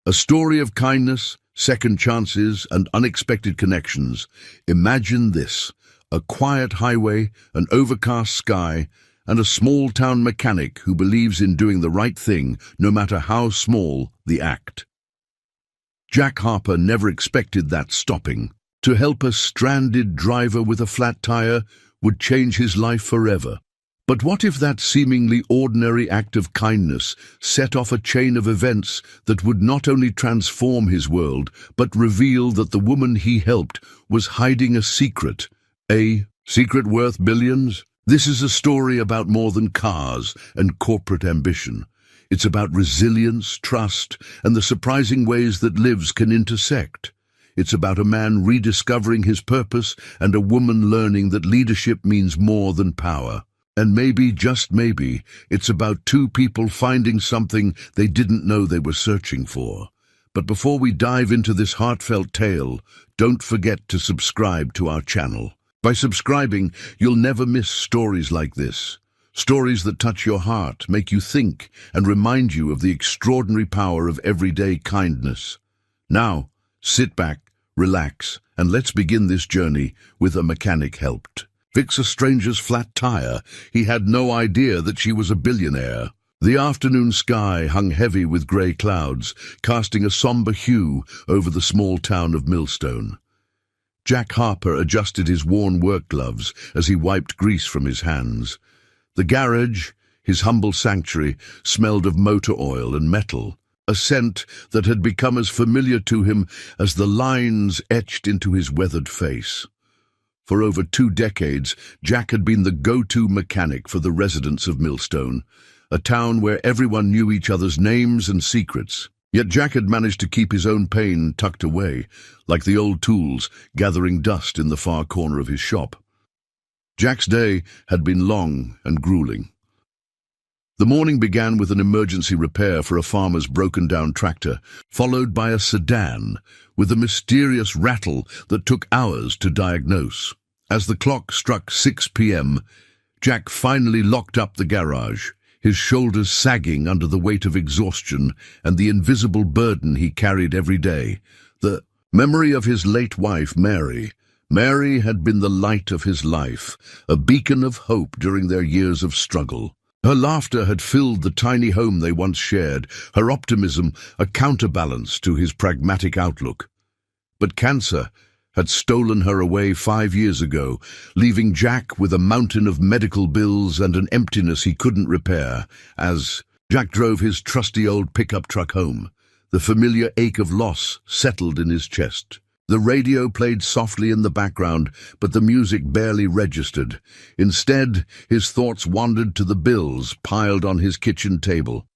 A story of kindness, second chances, and unexpected connections. Imagine this: a quiet highway, an overcast sky, and a small-town mechanic who believes in doing the right thing, no matter how small the act. Jack Harper never expected that stopping. To help a stranded driver with a flat tire would change his life forever. But what if that seemingly ordinary act of kindness set off a chain of events that would not only transform his world, but reveal that the woman he helped was hiding a secret? A secret worth billions? This is a story about more than cars and corporate ambition. It's about resilience, trust, and the surprising ways that lives can intersect. It's about a man rediscovering his purpose and a woman learning that leadership means more than power. And maybe, just maybe, it's about two people finding something they didn't know they were searching for. But before we dive into this heartfelt tale, don't forget to subscribe to our channel. By subscribing, you'll never miss stories like this. Stories that touch your heart, make you think, and remind you of the extraordinary power of everyday kindness. Now, sit back, relax, and let's begin this journey with A Mechanic Helped. Fix a stranger's flat tire. He had no idea that she was a billionaire. The afternoon sky hung heavy with grey clouds, casting a somber hue over the small town of Millstone. Jack Harper adjusted his worn work gloves as he wiped grease from his hands. The garage, his humble sanctuary, smelled of motor oil and metal, a scent that had become as familiar to him as the lines etched into his weathered face. For over 2 decades, Jack had been the go-to mechanic for the residents of Millstone, a town where everyone knew each other's names and secrets. Yet Jack had managed to keep his own pain tucked away, like the old tools gathering dust in the far corner of his shop. Jack's day had been long and grueling. The morning began with an emergency repair for a farmer's broken-down tractor, followed by a sedan with a mysterious rattle that took hours to diagnose. As the clock struck 6 p.m., Jack finally locked up the garage, his shoulders sagging under the weight of exhaustion and the invisible burden he carried every day. The memory of his late wife, Mary. Mary had been the light of his life, a beacon of hope during their years of struggle. Her laughter had filled the tiny home they once shared, her optimism a counterbalance to his pragmatic outlook. But cancer had stolen her away 5 years ago, leaving Jack with a mountain of medical bills and an emptiness he couldn't repair. As Jack drove his trusty old pickup truck home, the familiar ache of loss settled in his chest. The radio played softly in the background, but the music barely registered. Instead, his thoughts wandered to the bills piled on his kitchen table.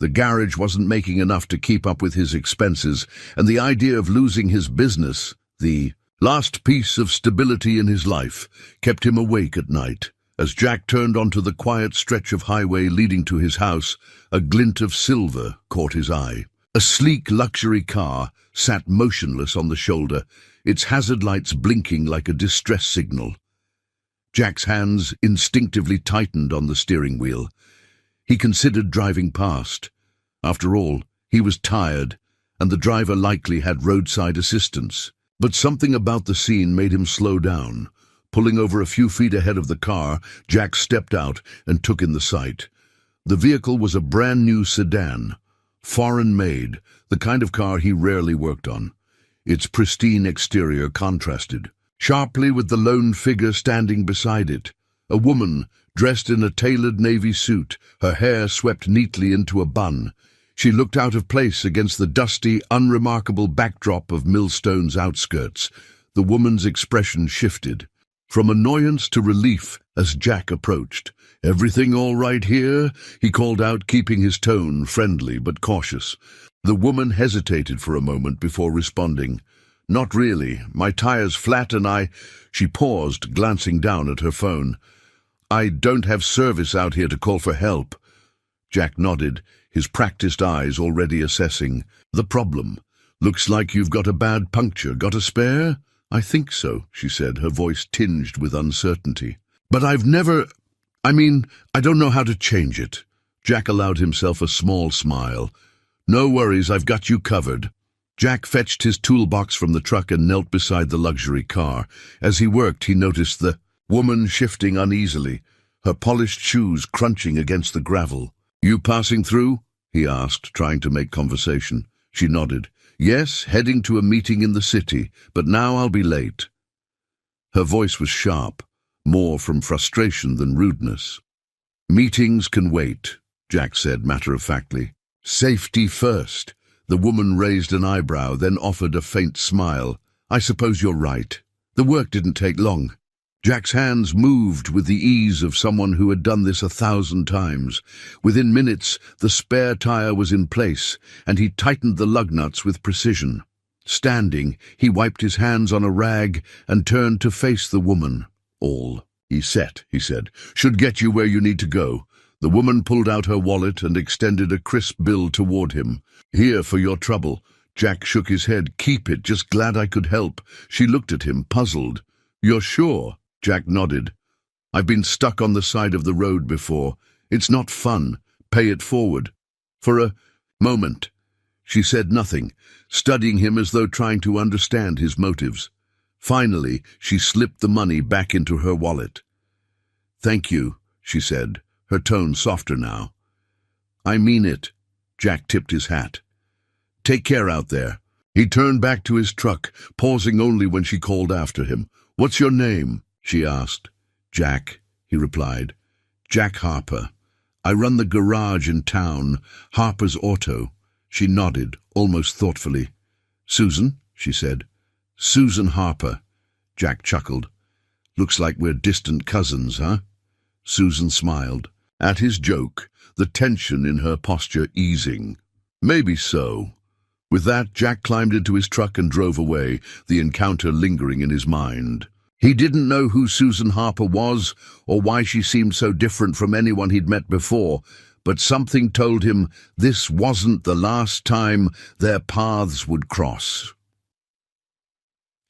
The garage wasn't making enough to keep up with his expenses, and the idea of losing his business, the last piece of stability in his life, kept him awake at night. As Jack turned onto the quiet stretch of highway leading to his house, a glint of silver caught his eye. A sleek luxury car sat motionless on the shoulder, its hazard lights blinking like a distress signal. Jack's hands instinctively tightened on the steering wheel. He considered driving past. After all, he was tired, and the driver likely had roadside assistance. But something about the scene made him slow down. Pulling over a few feet ahead of the car, Jack stepped out and took in the sight. The vehicle was a brand-new sedan, foreign-made, the kind of car he rarely worked on. Its pristine exterior contrasted sharply with the lone figure standing beside it. A woman, dressed in a tailored navy suit, her hair swept neatly into a bun. She looked out of place against the dusty, unremarkable backdrop of Millstone's outskirts. The woman's expression shifted from annoyance to relief as Jack approached. "Everything all right here?" he called out, keeping his tone friendly but cautious. The woman hesitated for a moment before responding. "Not really. My tire's flat and She paused, glancing down at her phone. "I don't have service out here to call for help." Jack nodded, his practiced eyes already assessing the problem. "Looks like you've got a bad puncture. Got a spare?" "I think so," she said, her voice tinged with uncertainty. "But I don't know how to change it." Jack allowed himself a small smile. No worries, I've got you covered. Jack fetched his toolbox from the truck and knelt beside the luxury car. As he worked, he noticed the woman shifting uneasily, her polished shoes crunching against the gravel. You passing through? He asked, trying to make conversation. She nodded. Yes, heading to a meeting in the city, but now I'll be late. Her voice was sharp, more from frustration than rudeness. Meetings can wait, Jack said matter-of-factly. Safety first. The woman raised an eyebrow, then offered a faint smile. I suppose you're right. The work didn't take long. Jack's hands moved with the ease of someone who had done this 1,000 times. Within minutes, the spare tire was in place, and he tightened the lug nuts with precision. Standing, he wiped his hands on a rag and turned to face the woman. All set, he said. Should get you where you need to go. The woman pulled out her wallet and extended a crisp bill toward him. Here for your trouble. Jack shook his head. Keep it, just glad I could help. She looked at him, puzzled. You're sure? Jack nodded. I've been stuck on the side of the road before. It's not fun. Pay it forward. For a moment. She said nothing, studying him as though trying to understand his motives. Finally, she slipped the money back into her wallet. Thank you, she said, her tone softer now. I mean it. Jack tipped his hat. Take care out there. He turned back to his truck, pausing only when she called after him. What's your name? She asked. Jack, he replied. Jack Harper. I run the garage in town, Harper's Auto. She nodded, almost thoughtfully. Susan, she said. Susan Harper. Jack chuckled. Looks like we're distant cousins, huh? Susan smiled. At his joke, the tension in her posture easing. Maybe so. With that, Jack climbed into his truck and drove away, the encounter lingering in his mind. He didn't know who Susan Harper was or why she seemed so different from anyone he'd met before, but something told him this wasn't the last time their paths would cross.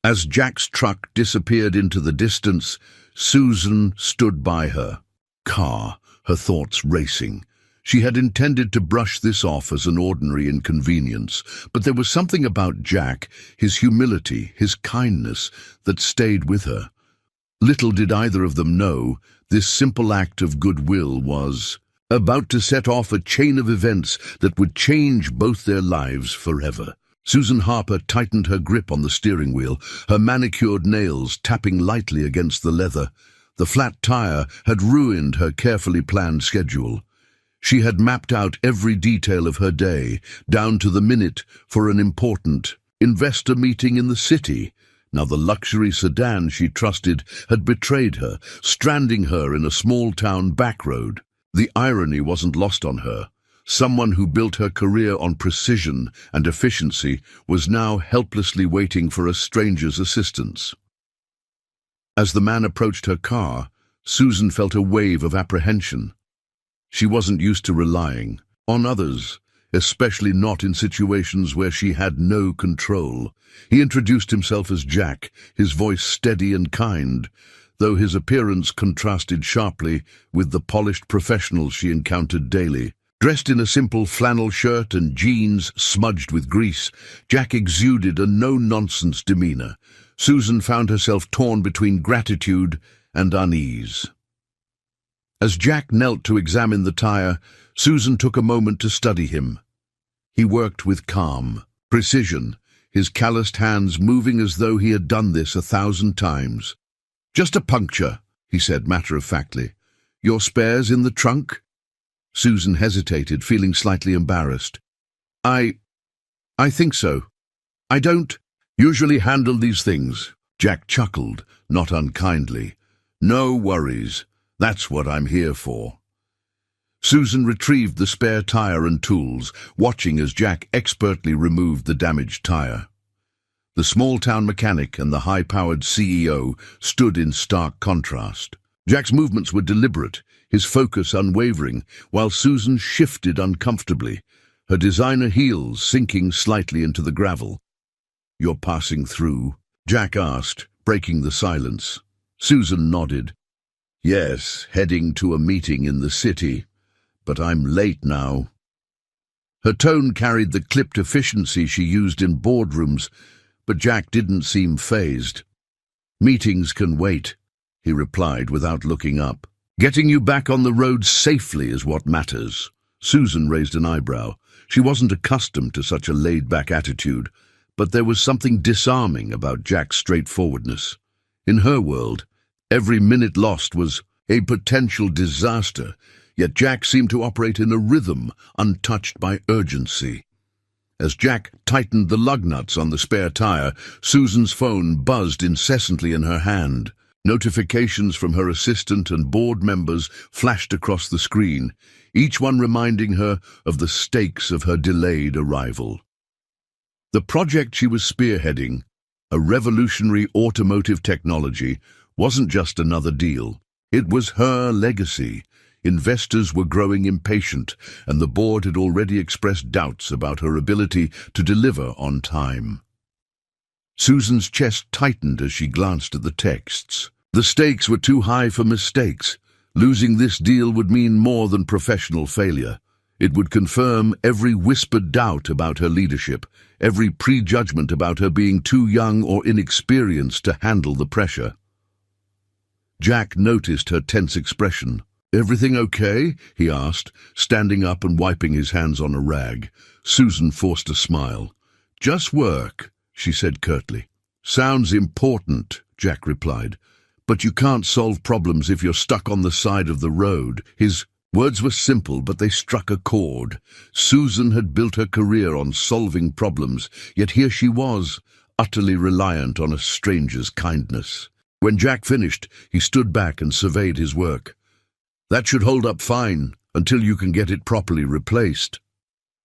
As Jack's truck disappeared into the distance, Susan stood by her car, her thoughts racing. She had intended to brush this off as an ordinary inconvenience, but there was something about Jack, his humility, his kindness, that stayed with her. Little did either of them know, this simple act of goodwill was about to set off a chain of events that would change both their lives forever. Susan Harper tightened her grip on the steering wheel, her manicured nails tapping lightly against the leather. The flat tire had ruined her carefully planned schedule. She had mapped out every detail of her day, down to the minute, for an important investor meeting in the city. Now the luxury sedan she trusted had betrayed her, stranding her in a small-town backroad. The irony wasn't lost on her. Someone who built her career on precision and efficiency was now helplessly waiting for a stranger's assistance. As the man approached her car, Susan felt a wave of apprehension. She wasn't used to relying on others, especially not in situations where she had no control. He introduced himself as Jack, his voice steady and kind, though his appearance contrasted sharply with the polished professional she encountered daily. Dressed in a simple flannel shirt and jeans smudged with grease, Jack exuded a no-nonsense demeanor. Susan found herself torn between gratitude and unease. As Jack knelt to examine the tire, Susan took a moment to study him. He worked with calm precision, his calloused hands moving as though he had done this 1,000 times. Just a puncture, he said matter-of-factly. Your spares in the trunk? Susan hesitated, feeling slightly embarrassed. I think so. I don't usually handle these things. Jack chuckled, not unkindly. No worries. That's what I'm here for. Susan retrieved the spare tire and tools, watching as Jack expertly removed the damaged tire. The small-town mechanic and the high-powered CEO stood in stark contrast. Jack's movements were deliberate, his focus unwavering, while Susan shifted uncomfortably, her designer heels sinking slightly into the gravel. You're passing through? Jack asked, breaking the silence. Susan nodded. Yes, heading to a meeting in the city, but I'm late now. Her tone carried the clipped efficiency she used in boardrooms, but Jack didn't seem fazed. "Meetings can wait," he replied without looking up. "Getting you back on the road safely is what matters." Susan raised an eyebrow. She wasn't accustomed to such a laid-back attitude, but there was something disarming about Jack's straightforwardness. In her world, every minute lost was a potential disaster, yet Jack seemed to operate in a rhythm untouched by urgency. As Jack tightened the lug nuts on the spare tire, Susan's phone buzzed incessantly in her hand. Notifications from her assistant and board members flashed across the screen, each one reminding her of the stakes of her delayed arrival. The project she was spearheading, a revolutionary automotive technology, wasn't just another deal. It was her legacy. Investors were growing impatient, and the board had already expressed doubts about her ability to deliver on time. Susan's chest tightened as she glanced at the texts. The stakes were too high for mistakes. Losing this deal would mean more than professional failure. It would confirm every whispered doubt about her leadership, every prejudgment about her being too young or inexperienced to handle the pressure. Jack noticed her tense expression. "Everything okay?" he asked, standing up and wiping his hands on a rag. Susan forced a smile. "Just work," she said curtly. "Sounds important," Jack replied. "But you can't solve problems if you're stuck on the side of the road." His words were simple, but they struck a chord. Susan had built her career on solving problems, yet here she was, utterly reliant on a stranger's kindness. When Jack finished, he stood back and surveyed his work. "That should hold up fine until you can get it properly replaced."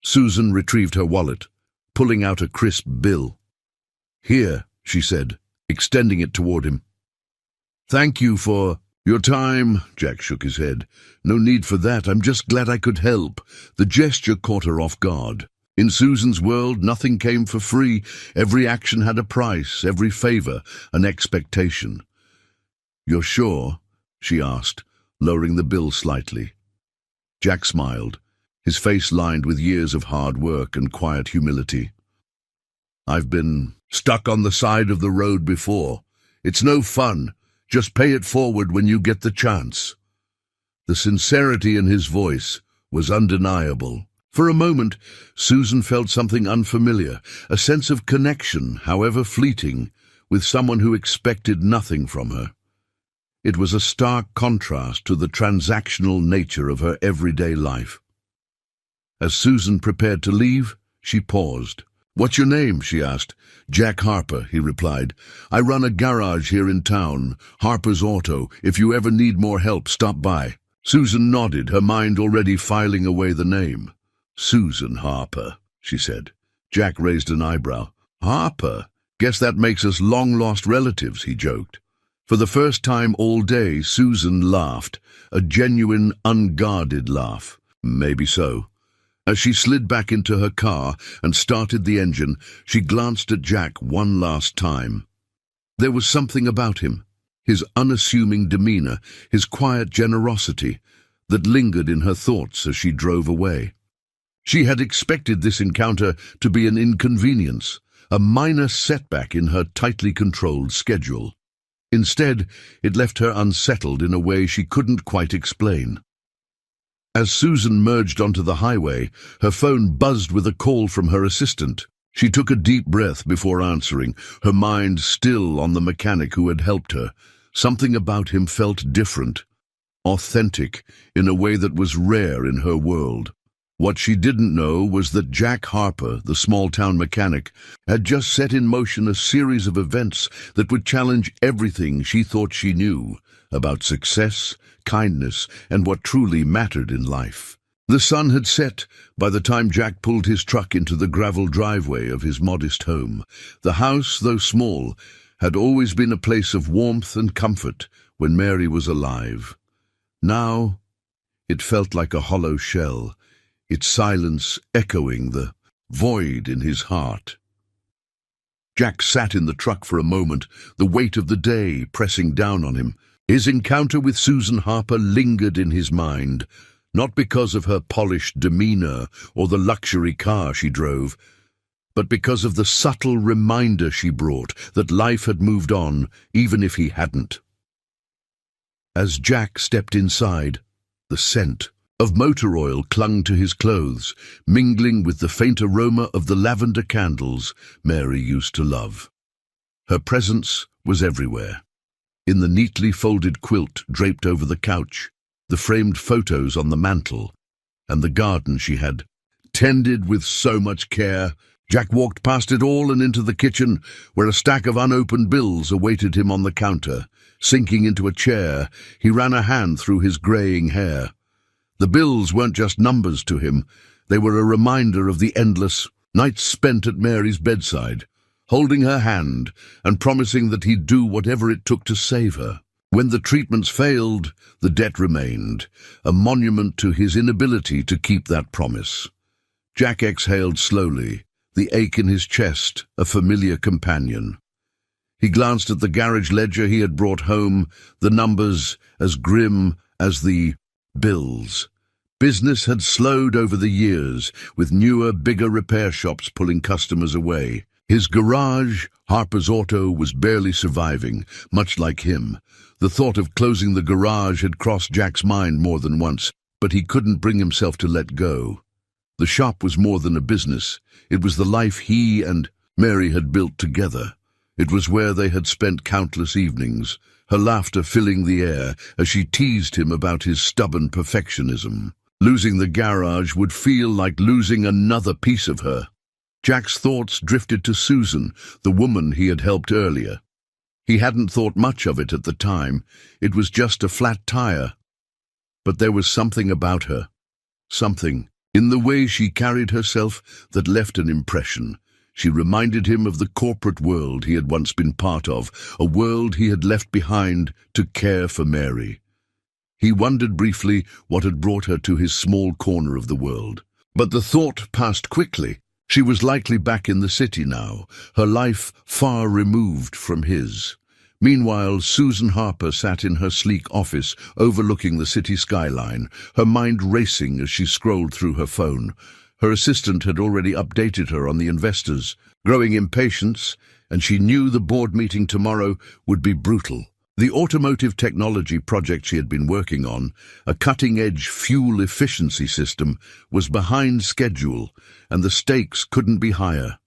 Susan retrieved her wallet, pulling out a crisp bill. "Here," she said, extending it toward him. "Thank you for your time," Jack shook his head. "No need for that. I'm just glad I could help." The gesture caught her off guard. In Susan's world, nothing came for free. Every action had a price, every favor an expectation. "You're sure?" she asked, lowering the bill slightly. Jack smiled, his face lined with years of hard work and quiet humility. "I've been stuck on the side of the road before. It's no fun. Just pay it forward when you get the chance." The sincerity in his voice was undeniable. For a moment, Susan felt something unfamiliar, a sense of connection, however fleeting, with someone who expected nothing from her. It was a stark contrast to the transactional nature of her everyday life. As Susan prepared to leave, she paused. "What's your name?" she asked. "Jack Harper," he replied. "I run a garage here in town, Harper's Auto. If you ever need more help, stop by." Susan nodded, her mind already filing away the name. "Susan Harper," she said. Jack raised an eyebrow. "Harper? Guess that makes us long-lost relatives," he joked. For the first time all day, Susan laughed, a genuine, unguarded laugh. Maybe so. As she slid back into her car and started the engine, she glanced at Jack one last time. There was something about him, his unassuming demeanor, his quiet generosity, that lingered in her thoughts as she drove away. She had expected this encounter to be an inconvenience, a minor setback in her tightly controlled schedule. Instead, it left her unsettled in a way she couldn't quite explain. As Susan merged onto the highway, her phone buzzed with a call from her assistant. She took a deep breath before answering, her mind still on the mechanic who had helped her. Something about him felt different, authentic, in a way that was rare in her world. What she didn't know was that Jack Harper, the small-town mechanic, had just set in motion a series of events that would challenge everything she thought she knew about success, kindness, and what truly mattered in life. The sun had set by the time Jack pulled his truck into the gravel driveway of his modest home. The house, though small, had always been a place of warmth and comfort when Mary was alive. Now, it felt like a hollow shell, its silence echoing the void in his heart. Jack sat in the truck for a moment, the weight of the day pressing down on him. His encounter with Susan Harper lingered in his mind, not because of her polished demeanor or the luxury car she drove, but because of the subtle reminder she brought that life had moved on, even if he hadn't. As Jack stepped inside, the scent of motor oil clung to his clothes, mingling with the faint aroma of the lavender candles Mary used to love. Her presence was everywhere. In the neatly folded quilt draped over the couch, the framed photos on the mantel, and the garden she had tended with so much care. Jack walked past it all and into the kitchen, where a stack of unopened bills awaited him on the counter. Sinking into a chair, he ran a hand through his greying hair. The bills weren't just numbers to him. They were a reminder of the endless nights spent at Mary's bedside, holding her hand and promising that he'd do whatever it took to save her. When the treatments failed, the debt remained, a monument to his inability to keep that promise. Jack exhaled slowly, the ache in his chest a familiar companion. He glanced at the garage ledger he had brought home, the numbers as grim as the bills. Business had slowed over the years, with newer, bigger repair shops pulling customers away. His garage, Harper's Auto, was barely surviving, much like him. The thought of closing the garage had crossed Jack's mind more than once, but he couldn't bring himself to let go. The shop was more than a business. It was the life he and Mary had built together. It was where they had spent countless evenings, her laughter filling the air as she teased him about his stubborn perfectionism. Losing the garage would feel like losing another piece of her. Jack's thoughts drifted to Susan, the woman he had helped earlier. He hadn't thought much of it at the time. It was just a flat tire. But there was something about her. Something in the way she carried herself that left an impression. She reminded him of the corporate world he had once been part of, a world he had left behind to care for Mary. He wondered briefly what had brought her to his small corner of the world. But the thought passed quickly. She was likely back in the city now, her life far removed from his. Meanwhile, Susan Harper sat in her sleek office overlooking the city skyline, her mind racing as she scrolled through her phone. Her assistant had already updated her on the investors, growing impatience, and she knew the board meeting tomorrow would be brutal. The automotive technology project she had been working on, a cutting-edge fuel efficiency system, was behind schedule, and the stakes couldn't be higher.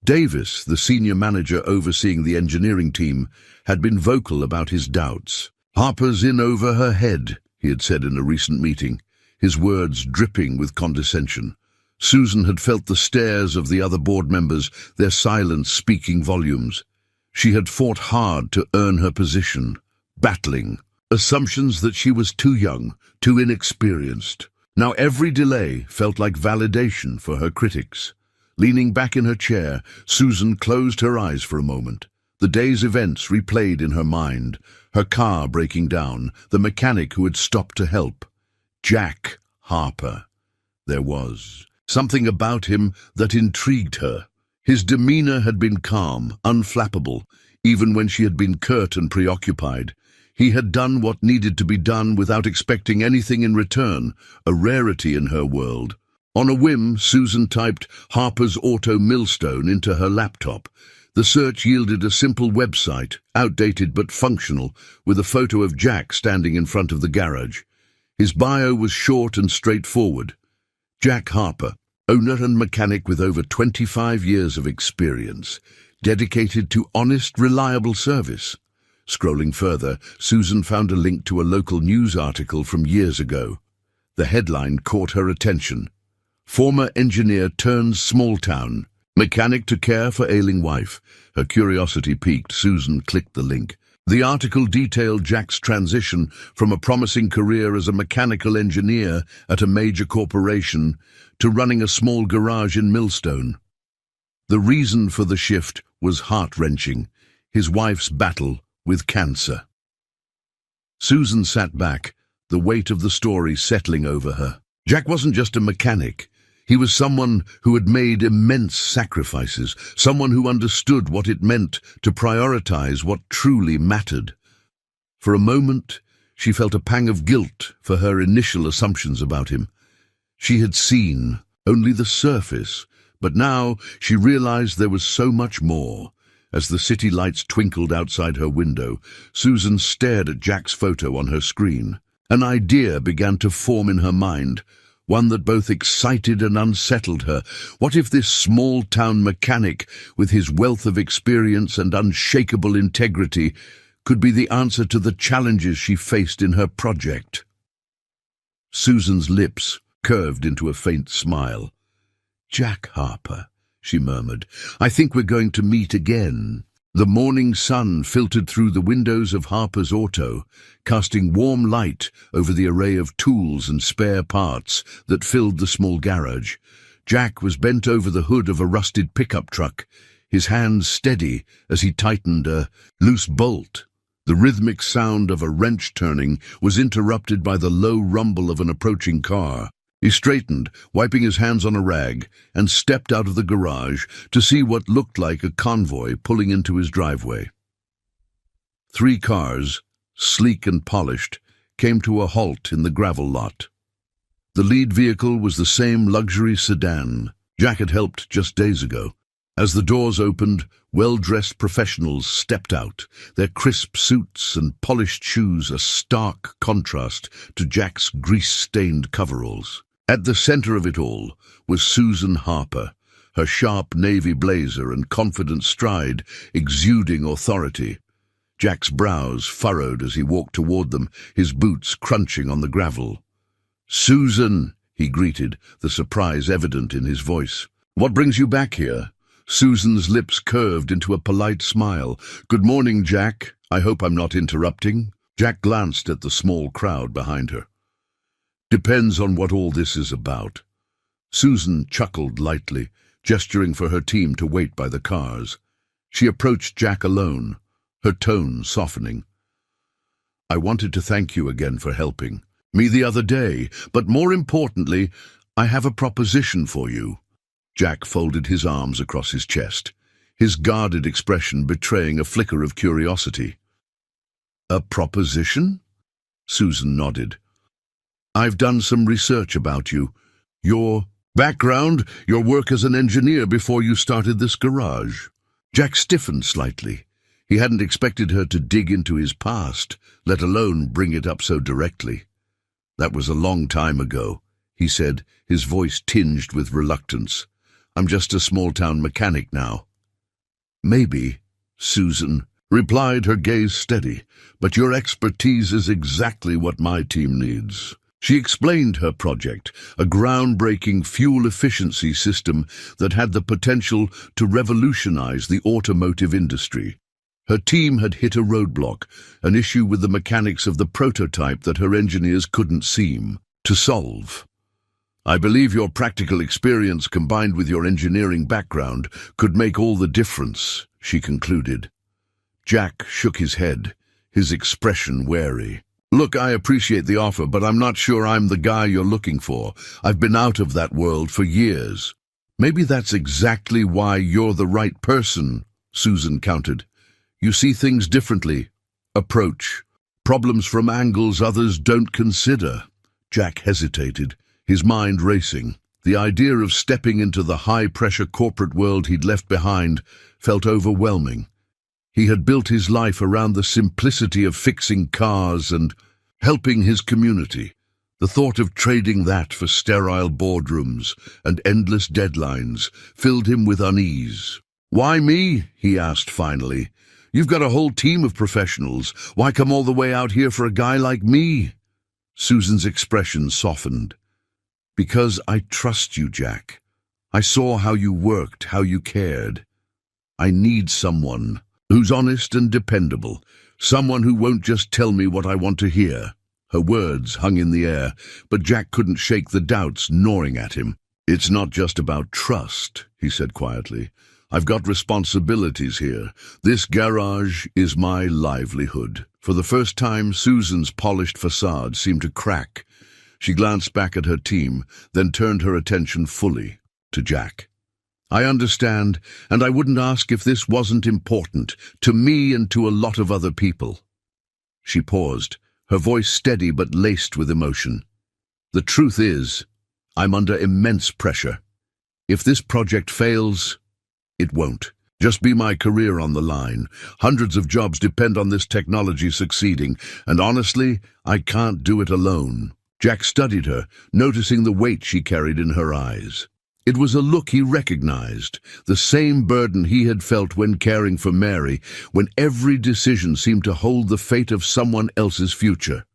Davis, the senior manager overseeing the engineering team, had been vocal about his doubts. "Harper's in over her head," he had said in a recent meeting, his words dripping with condescension. Susan had felt the stares of the other board members, their silence speaking volumes. She had fought hard to earn her position, battling assumptions that she was too young, too inexperienced. Now every delay felt like validation for her critics. Leaning back in her chair, Susan closed her eyes for a moment. The day's events replayed in her mind, her car breaking down, the mechanic who had stopped to help. Jack Harper. There was something about him that intrigued her. His demeanor had been calm, unflappable, even when she had been curt and preoccupied. He had done what needed to be done without expecting anything in return, a rarity in her world. On a whim, Susan typed Harper's Auto Millstone into her laptop. The search yielded a simple website, outdated but functional, with a photo of Jack standing in front of the garage. His bio was short and straightforward. Jack Harper, owner and mechanic with over 25 years of experience, dedicated to honest, reliable service. Scrolling further, Susan found a link to a local news article from years ago. The headline caught her attention. "Former engineer turns small town, mechanic to care for ailing wife." Her curiosity piqued. Susan clicked the link. The article detailed Jack's transition from a promising career as a mechanical engineer at a major corporation to running a small garage in Millstone. The reason for the shift was heart-wrenching: his wife's battle with cancer. Susan sat back, the weight of the story settling over her. Jack wasn't just a mechanic. He was someone who had made immense sacrifices, someone who understood what it meant to prioritize what truly mattered. For a moment, She felt a pang of guilt for her initial assumptions about him. She had seen only the surface, but now she realized there was so much more. As the city lights twinkled outside her window, Susan stared at Jack's photo on her screen. An idea began to form in her mind, one that both excited and unsettled her. What if this small-town mechanic, with his wealth of experience and unshakable integrity, could be the answer to the challenges she faced in her project? Susan's lips curved into a faint smile. "Jack Harper," she murmured, "I think we're going to meet again." The morning sun filtered through the windows of Harper's auto, casting warm light over the array of tools and spare parts that filled the small garage. Jack was bent over the hood of a rusted pickup truck, his hands steady as he tightened a loose bolt. The rhythmic sound of a wrench turning was interrupted by the low rumble of an approaching car. He straightened, wiping his hands on a rag, and stepped out of the garage to see what looked like a convoy pulling into his driveway. 3 cars, sleek and polished, came to a halt in the gravel lot. The lead vehicle was the same luxury sedan Jack had helped just days ago. As the doors opened, well-dressed professionals stepped out, their crisp suits and polished shoes a stark contrast to Jack's grease-stained coveralls. At the center of it all was Susan Harper, her sharp navy blazer and confident stride exuding authority. Jack's brows furrowed as he walked toward them, his boots crunching on the gravel. "Susan," he greeted, the surprise evident in his voice. "What brings you back here?" Susan's lips curved into a polite smile. "Good morning, Jack. I hope I'm not interrupting." Jack glanced at the small crowd behind her. "Depends on what all this is about." Susan chuckled lightly, gesturing for her team to wait by the cars. She approached Jack alone, her tone softening. "I wanted to thank you again for helping me the other day, but more importantly, I have a proposition for you." Jack folded his arms across his chest, his guarded expression betraying a flicker of curiosity. "A proposition?" Susan nodded. "I've done some research about you. Your background, your work as an engineer before you started this garage." Jack stiffened slightly. He hadn't expected her to dig into his past, let alone bring it up so directly. "That was a long time ago," he said, his voice tinged with reluctance. "I'm just a small-town mechanic now." "Maybe," Susan replied, her gaze steady, "but your expertise is exactly what my team needs." She explained her project, a groundbreaking fuel efficiency system that had the potential to revolutionize the automotive industry. Her team had hit a roadblock, an issue with the mechanics of the prototype that her engineers couldn't seem to solve. "I believe your practical experience combined with your engineering background could make all the difference," she concluded. Jack shook his head, his expression wary. "Look, I appreciate the offer, but I'm not sure I'm the guy you're looking for. I've been out of that world for years." "Maybe that's exactly why you're the right person," Susan countered. "You see things differently, approach problems from angles others don't consider." Jack hesitated, his mind racing. The idea of stepping into the high-pressure corporate world he'd left behind felt overwhelming. He had built his life around the simplicity of fixing cars and helping his community. The thought of trading that for sterile boardrooms and endless deadlines filled him with unease. "Why me?" he asked finally. "You've got a whole team of professionals. Why come all the way out here for a guy like me?" Susan's expression softened. "Because I trust you, Jack. I saw how you worked, how you cared. I need someone who's honest and dependable, someone who won't just tell me what I want to hear." Her words hung in the air, but Jack couldn't shake the doubts gnawing at him. "It's not just about trust," he said quietly. "I've got responsibilities here. This garage is my livelihood." For the first time, Susan's polished facade seemed to crack. She glanced back at her team, then turned her attention fully to Jack. "I understand, and I wouldn't ask if this wasn't important, to me and to a lot of other people." She paused, her voice steady but laced with emotion. "The truth is, I'm under immense pressure. If this project fails, it won't. Just be my career on the line. Hundreds of jobs depend on this technology succeeding, and honestly, I can't do it alone." Jack studied her, noticing the weight she carried in her eyes. It was a look he recognized, the same burden he had felt when caring for Mary, when every decision seemed to hold the fate of someone else's future.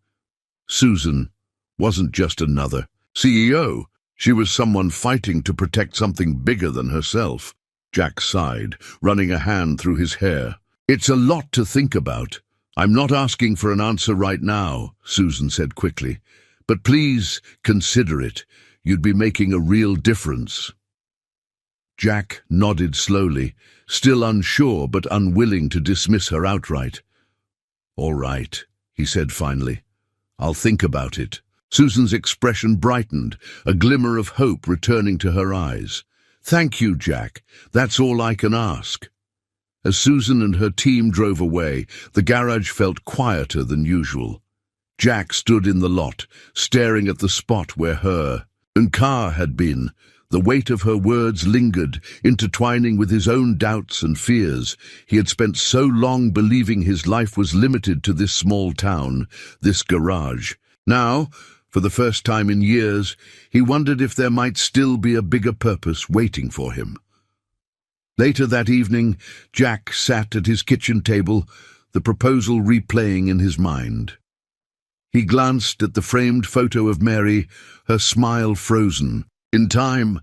Susan wasn't just another CEO. She was someone fighting to protect something bigger than herself. Jack sighed, running a hand through his hair. "It's a lot to think about. I'm not asking for an answer right now," Susan said quickly. "But please consider it. You'd be making a real difference." Jack nodded slowly, still unsure but unwilling to dismiss her outright. "All right," he said finally. "I'll think about it." Susan's expression brightened, a glimmer of hope returning to her eyes. "Thank you, Jack. That's all I can ask." As Susan and her team drove away, the garage felt quieter than usual. Jack stood in the lot, staring at the spot where her car had been. The weight of her words lingered, intertwining with his own doubts and fears. He had spent so long believing his life was limited to this small town, this garage. Now, for the first time in years, he wondered if there might still be a bigger purpose waiting for him. Later that evening, Jack sat at his kitchen table, the proposal replaying in his mind. He glanced at the framed photo of Mary, her smile frozen. In time.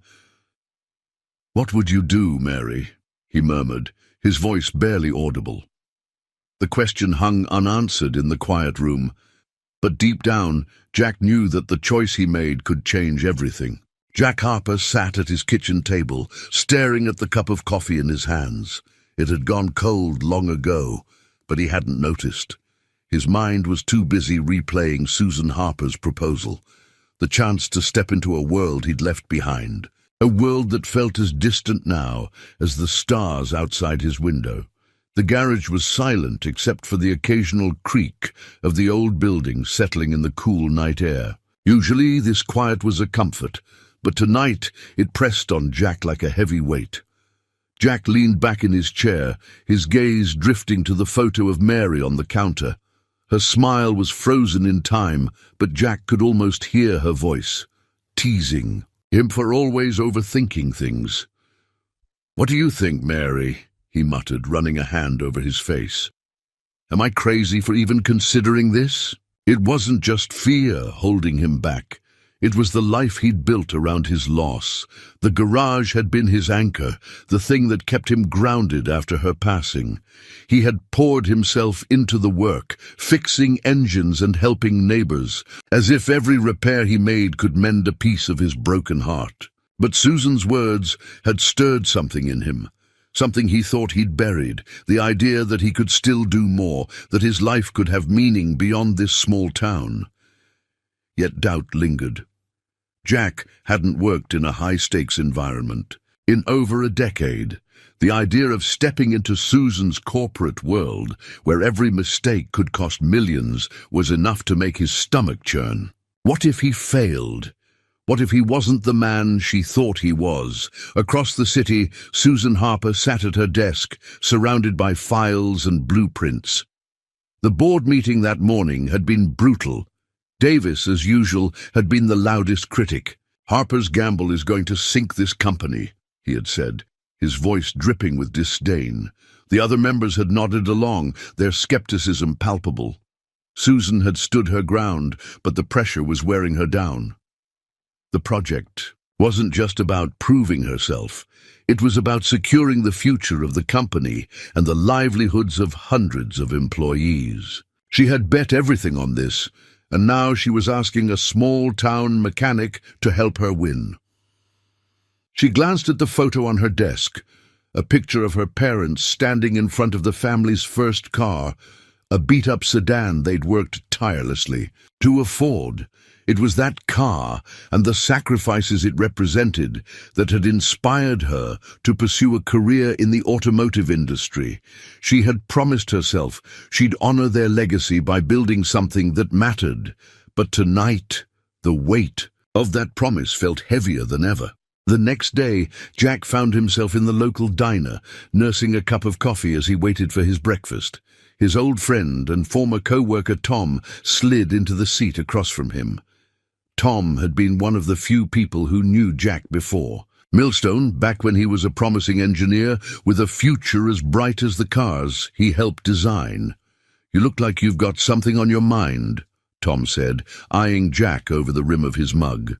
"What would you do, Mary?" he murmured, his voice barely audible. The question hung unanswered in the quiet room, but deep down, Jack knew that the choice he made could change everything. Jack Harper sat at his kitchen table, staring at the cup of coffee in his hands. It had gone cold long ago, but he hadn't noticed. His mind was too busy replaying Susan Harper's proposal, the chance to step into a world he'd left behind, a world that felt as distant now as the stars outside his window. The garage was silent except for the occasional creak of the old building settling in the cool night air. Usually this quiet was a comfort, but tonight it pressed on Jack like a heavy weight. Jack leaned back in his chair, his gaze drifting to the photo of Mary on the counter. Her smile was frozen in time, but Jack could almost hear her voice, teasing him for always overthinking things. "What do you think, Mary?" he muttered, running a hand over his face. "Am I crazy for even considering this?" It wasn't just fear holding him back. It was the life he'd built around his loss. The garage had been his anchor, the thing that kept him grounded after her passing. He had poured himself into the work, fixing engines and helping neighbors, as if every repair he made could mend a piece of his broken heart. But Susan's words had stirred something in him, something he thought he'd buried, the idea that he could still do more, that his life could have meaning beyond this small town. Yet doubt lingered. Jack hadn't worked in a high-stakes environment. In over a decade, the idea of stepping into Susan's corporate world, where every mistake could cost millions, was enough to make his stomach churn. What if he failed? What if he wasn't the man she thought he was? Across the city, Susan Harper sat at her desk, surrounded by files and blueprints. The board meeting that morning had been brutal. Davis, as usual, had been the loudest critic. "Harper's gamble is going to sink this company," he had said, his voice dripping with disdain. The other members had nodded along, their skepticism palpable. Susan had stood her ground, but the pressure was wearing her down. The project wasn't just about proving herself. It was about securing the future of the company and the livelihoods of hundreds of employees. She had bet everything on this, and now she was asking a small-town mechanic to help her win. She glanced at the photo on her desk, a picture of her parents standing in front of the family's first car, a beat-up sedan they'd worked tirelessly to afford. It was that car and the sacrifices it represented that had inspired her to pursue a career in the automotive industry. She had promised herself she'd honor their legacy by building something that mattered. But tonight, the weight of that promise felt heavier than ever. The next day, Jack found himself in the local diner, nursing a cup of coffee as he waited for his breakfast. His old friend and former co-worker Tom slid into the seat across from him. Tom had been one of the few people who knew Jack before. Millstone, back when he was a promising engineer with a future as bright as the cars he helped design. "You look like you've got something on your mind," Tom said, eyeing Jack over the rim of his mug.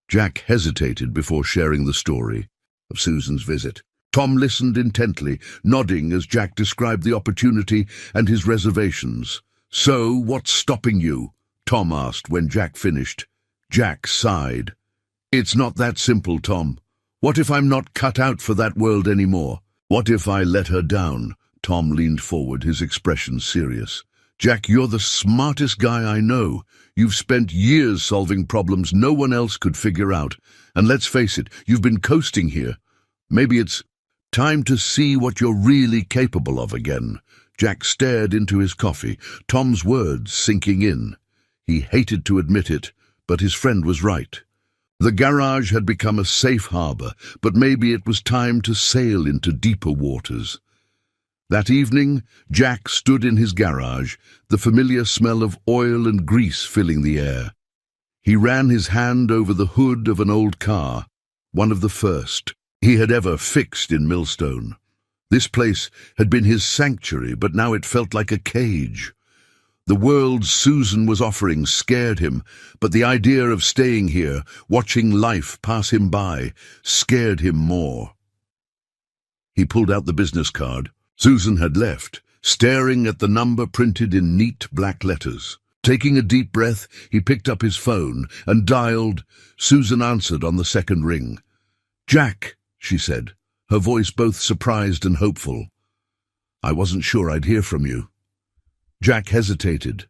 Jack hesitated before sharing the story of Susan's visit. Tom listened intently, nodding as Jack described the opportunity and his reservations. "So, what's stopping you?" Tom asked when Jack finished. Jack sighed. "It's not that simple, Tom. What if I'm not cut out for that world anymore? What if I let her down?" Tom leaned forward, his expression serious. "Jack, you're the smartest guy I know. You've spent years solving problems no one else could figure out. And let's face it, you've been coasting here. Maybe it's time to see what you're really capable of again." Jack stared into his coffee, Tom's words sinking in. He hated to admit it, but his friend was right. The garage had become a safe harbor, but maybe it was time to sail into deeper waters. That evening, Jack stood in his garage, the familiar smell of oil and grease filling the air. He ran his hand over the hood of an old car, one of the first he had ever fixed in Millstone. This place had been his sanctuary, but now it felt like a cage. The world Susan was offering scared him, but the idea of staying here, watching life pass him by, scared him more. He pulled out the business card. Susan had left, staring at the number printed in neat black letters. Taking a deep breath, he picked up his phone and dialed. Susan answered on the second ring. "Jack," she said, her voice both surprised and hopeful. "I wasn't sure I'd hear from you." Jack hesitated,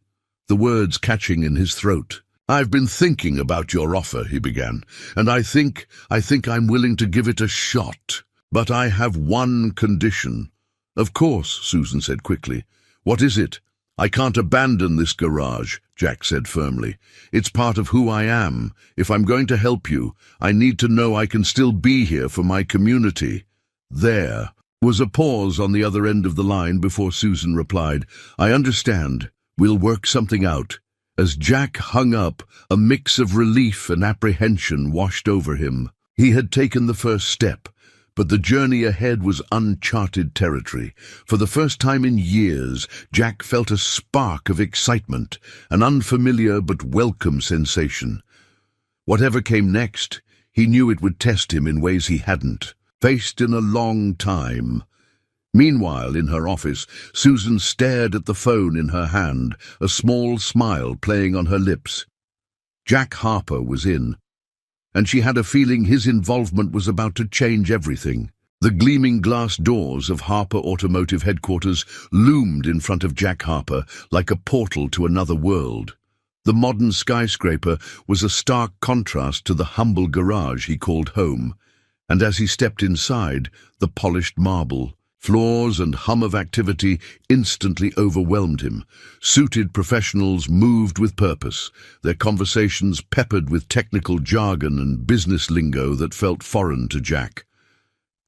the words catching in his throat. "I've been thinking about your offer," he began, "and I think I'm willing to give it a shot. But I have one condition." "Of course," Susan said quickly. "What is it?" "I can't abandon this garage," Jack said firmly. "It's part of who I am. If I'm going to help you, I need to know I can still be here for my community." There was a pause on the other end of the line before Susan replied, "I understand. We'll work something out." As Jack hung up, a mix of relief and apprehension washed over him. He had taken the first step, but the journey ahead was uncharted territory. For the first time in years, Jack felt a spark of excitement, an unfamiliar but welcome sensation. Whatever came next, he knew it would test him in ways he hadn't faced in a long time. Meanwhile, in her office, Susan stared at the phone in her hand, a small smile playing on her lips. Jack Harper was in, and she had a feeling his involvement was about to change everything. The gleaming glass doors of Harper Automotive headquarters loomed in front of Jack Harper like a portal to another world. The modern skyscraper was a stark contrast to the humble garage he called home, and as he stepped inside, the polished marble, floors and hum of activity instantly overwhelmed him. Suited professionals moved with purpose, their conversations peppered with technical jargon and business lingo that felt foreign to Jack.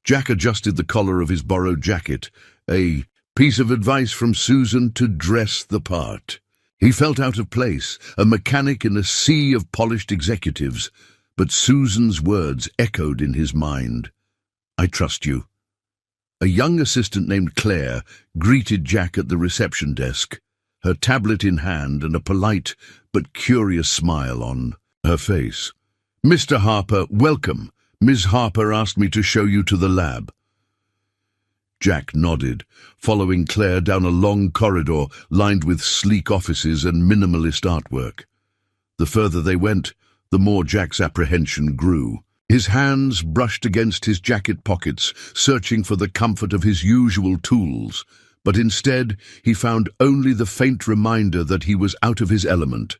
Jack adjusted the collar of his borrowed jacket, a piece of advice from Susan to dress the part. He felt out of place, a mechanic in a sea of polished executives, but Susan's words echoed in his mind. "I trust you." A young assistant named Claire greeted Jack at the reception desk, her tablet in hand and a polite but curious smile on her face. "Mr. Harper, welcome. Ms. Harper asked me to show you to the lab." Jack nodded, following Claire down a long corridor lined with sleek offices and minimalist artwork. The further they went, the more Jack's apprehension grew. His hands brushed against his jacket pockets, searching for the comfort of his usual tools, But instead, he found only the faint reminder that he was out of his element.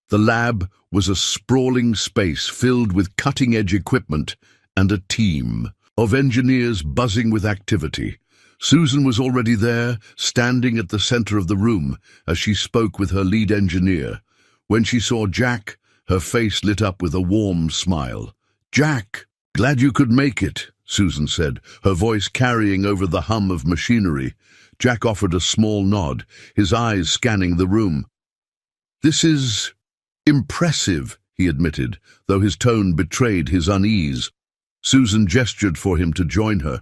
The lab was a sprawling space filled with cutting-edge equipment and a team of engineers buzzing with activity. Susan was already there, standing at the center of the room as she spoke with her lead engineer. When she saw Jack, her face lit up with a warm smile. "Jack, glad you could make it," Susan said, her voice carrying over the hum of machinery. Jack offered a small nod, his eyes scanning the room. "This is impressive," he admitted, though his tone betrayed his unease. Susan gestured for him to join her.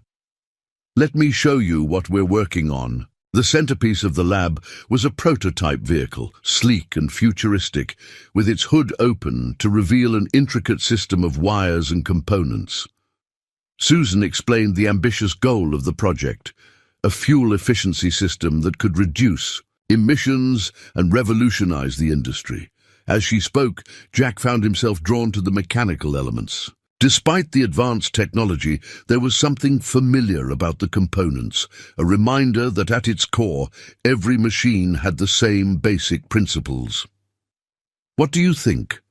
"Let me show you what we're working on." The centerpiece of the lab was a prototype vehicle, sleek and futuristic, with its hood open to reveal an intricate system of wires and components. Susan explained the ambitious goal of the project, a fuel efficiency system that could reduce emissions and revolutionize the industry. As she spoke, Jack found himself drawn to the mechanical elements. Despite the advanced technology, there was something familiar about the components, a reminder that at its core, every machine had the same basic principles. "What do you think?"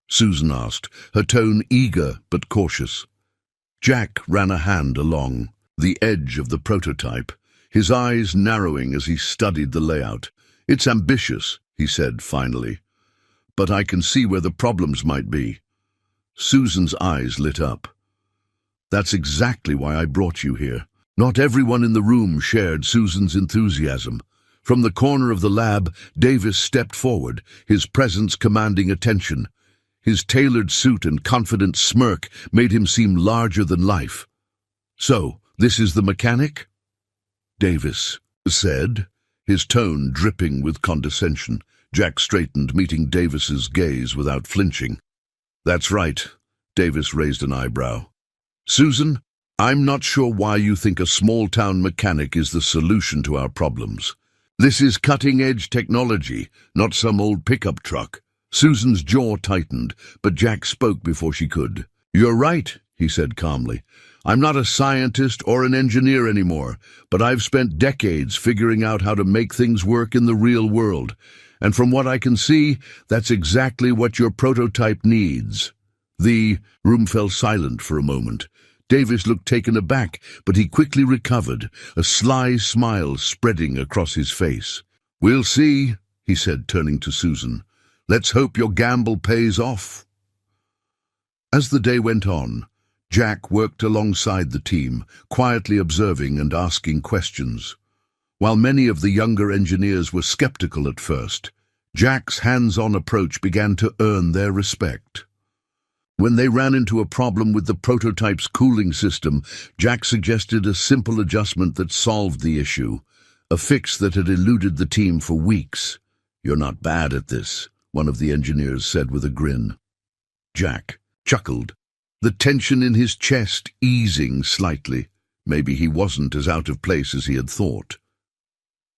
Susan asked, her tone eager but cautious. Jack ran a hand along the edge of the prototype, his eyes narrowing as he studied the layout. "It's ambitious," he said finally, "but I can see where the problems might be." Susan's eyes lit up. "That's exactly why I brought you here." Not everyone in the room shared Susan's enthusiasm. From the corner of the lab, Davis stepped forward, his presence commanding attention. His tailored suit and confident smirk made him seem larger than life. "So, this is the mechanic?" Davis said, his tone dripping with condescension. Jack straightened, meeting Davis's gaze without flinching. "That's right," Davis raised an eyebrow. "Susan, I'm not sure why you think a small-town mechanic is the solution to our problems. This is cutting-edge technology, not some old pickup truck." Susan's jaw tightened, but Jack spoke before she could. "You're right," he said calmly. "I'm not a scientist or an engineer anymore, but I've spent decades figuring out how to make things work in the real world. And from what I can see, that's exactly what your prototype needs." The room fell silent for a moment. Davis looked taken aback, but he quickly recovered, a sly smile spreading across his face. "We'll see," he said, turning to Susan. "Let's hope your gamble pays off." As the day went on, Jack worked alongside the team, quietly observing and asking questions. While many of the younger engineers were skeptical at first, Jack's hands-on approach began to earn their respect. When they ran into a problem with the prototype's cooling system, Jack suggested a simple adjustment that solved the issue, a fix that had eluded the team for weeks. "You're not bad at this," one of the engineers said with a grin. Jack chuckled, the tension in his chest easing slightly. Maybe he wasn't as out of place as he had thought.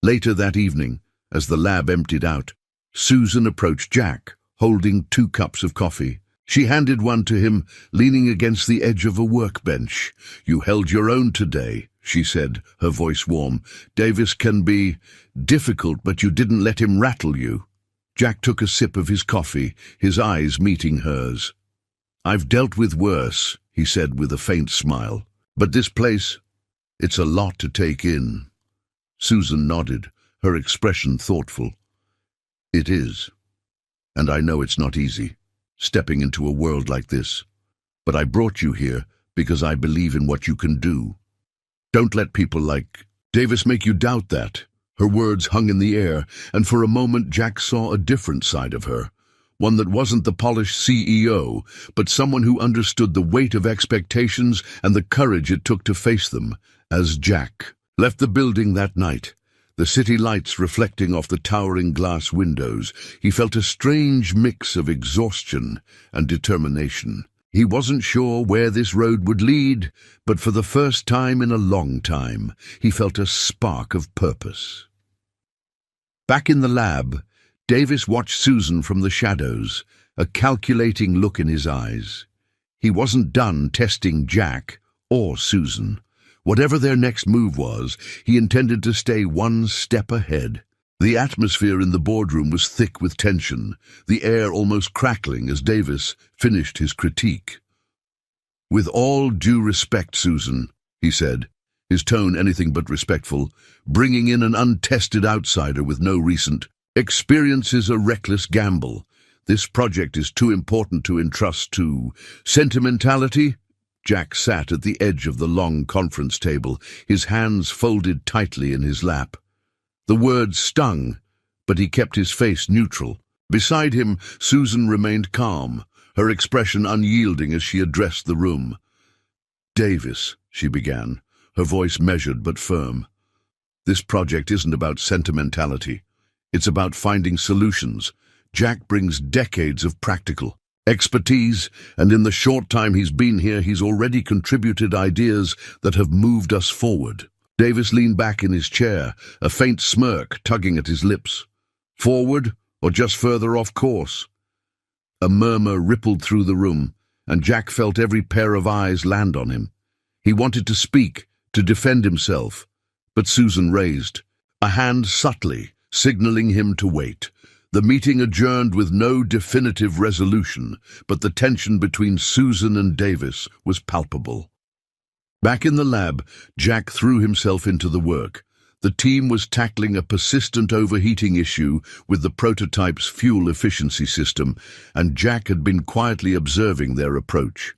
Later that evening, as the lab emptied out, Susan approached Jack, holding 2 cups of coffee. She handed one to him, leaning against the edge of a workbench. "You held your own today," she said, her voice warm. "Davis can be difficult, but you didn't let him rattle you." Jack took a sip of his coffee, his eyes meeting hers. "I've dealt with worse," he said with a faint smile. "But this place, it's a lot to take in." Susan nodded, her expression thoughtful. "It is. And I know it's not easy, stepping into a world like this. But I brought you here because I believe in what you can do. Don't let people like Davis make you doubt that." Her words hung in the air, and for a moment Jack saw a different side of her. One that wasn't the polished CEO, but someone who understood the weight of expectations and the courage it took to face them. As Jack left the building that night, the city lights reflecting off the towering glass windows, he felt a strange mix of exhaustion and determination. He wasn't sure where this road would lead, but for the first time in a long time, he felt a spark of purpose. Back in the lab, Davis watched Susan from the shadows, a calculating look in his eyes. He wasn't done testing Jack or Susan. Whatever their next move was, he intended to stay one step ahead. The atmosphere in the boardroom was thick with tension, the air almost crackling as Davis finished his critique. "With all due respect, Susan," he said, his tone anything but respectful, "bringing in an untested outsider with no recent experience is a reckless gamble. This project is too important to entrust to sentimentality." Jack sat at the edge of the long conference table, his hands folded tightly in his lap. The words stung, but he kept his face neutral. Beside him, Susan remained calm, her expression unyielding as she addressed the room. "Davis," she began, her voice measured but firm. "This project isn't about sentimentality. It's about finding solutions. Jack brings decades of practical expertise, and in the short time he's been here, he's already contributed ideas that have moved us forward." Davis leaned back in his chair, a faint smirk tugging at his lips. "Forward, or just further off course?" A murmur rippled through the room, and Jack felt every pair of eyes land on him. He wanted to speak, to defend himself, but Susan raised a hand subtly, signaling him to wait. The meeting adjourned with no definitive resolution, but the tension between Susan and Davis was palpable. Back in the lab, Jack threw himself into the work. The team was tackling a persistent overheating issue with the prototype's fuel efficiency system, and Jack had been quietly observing their approach.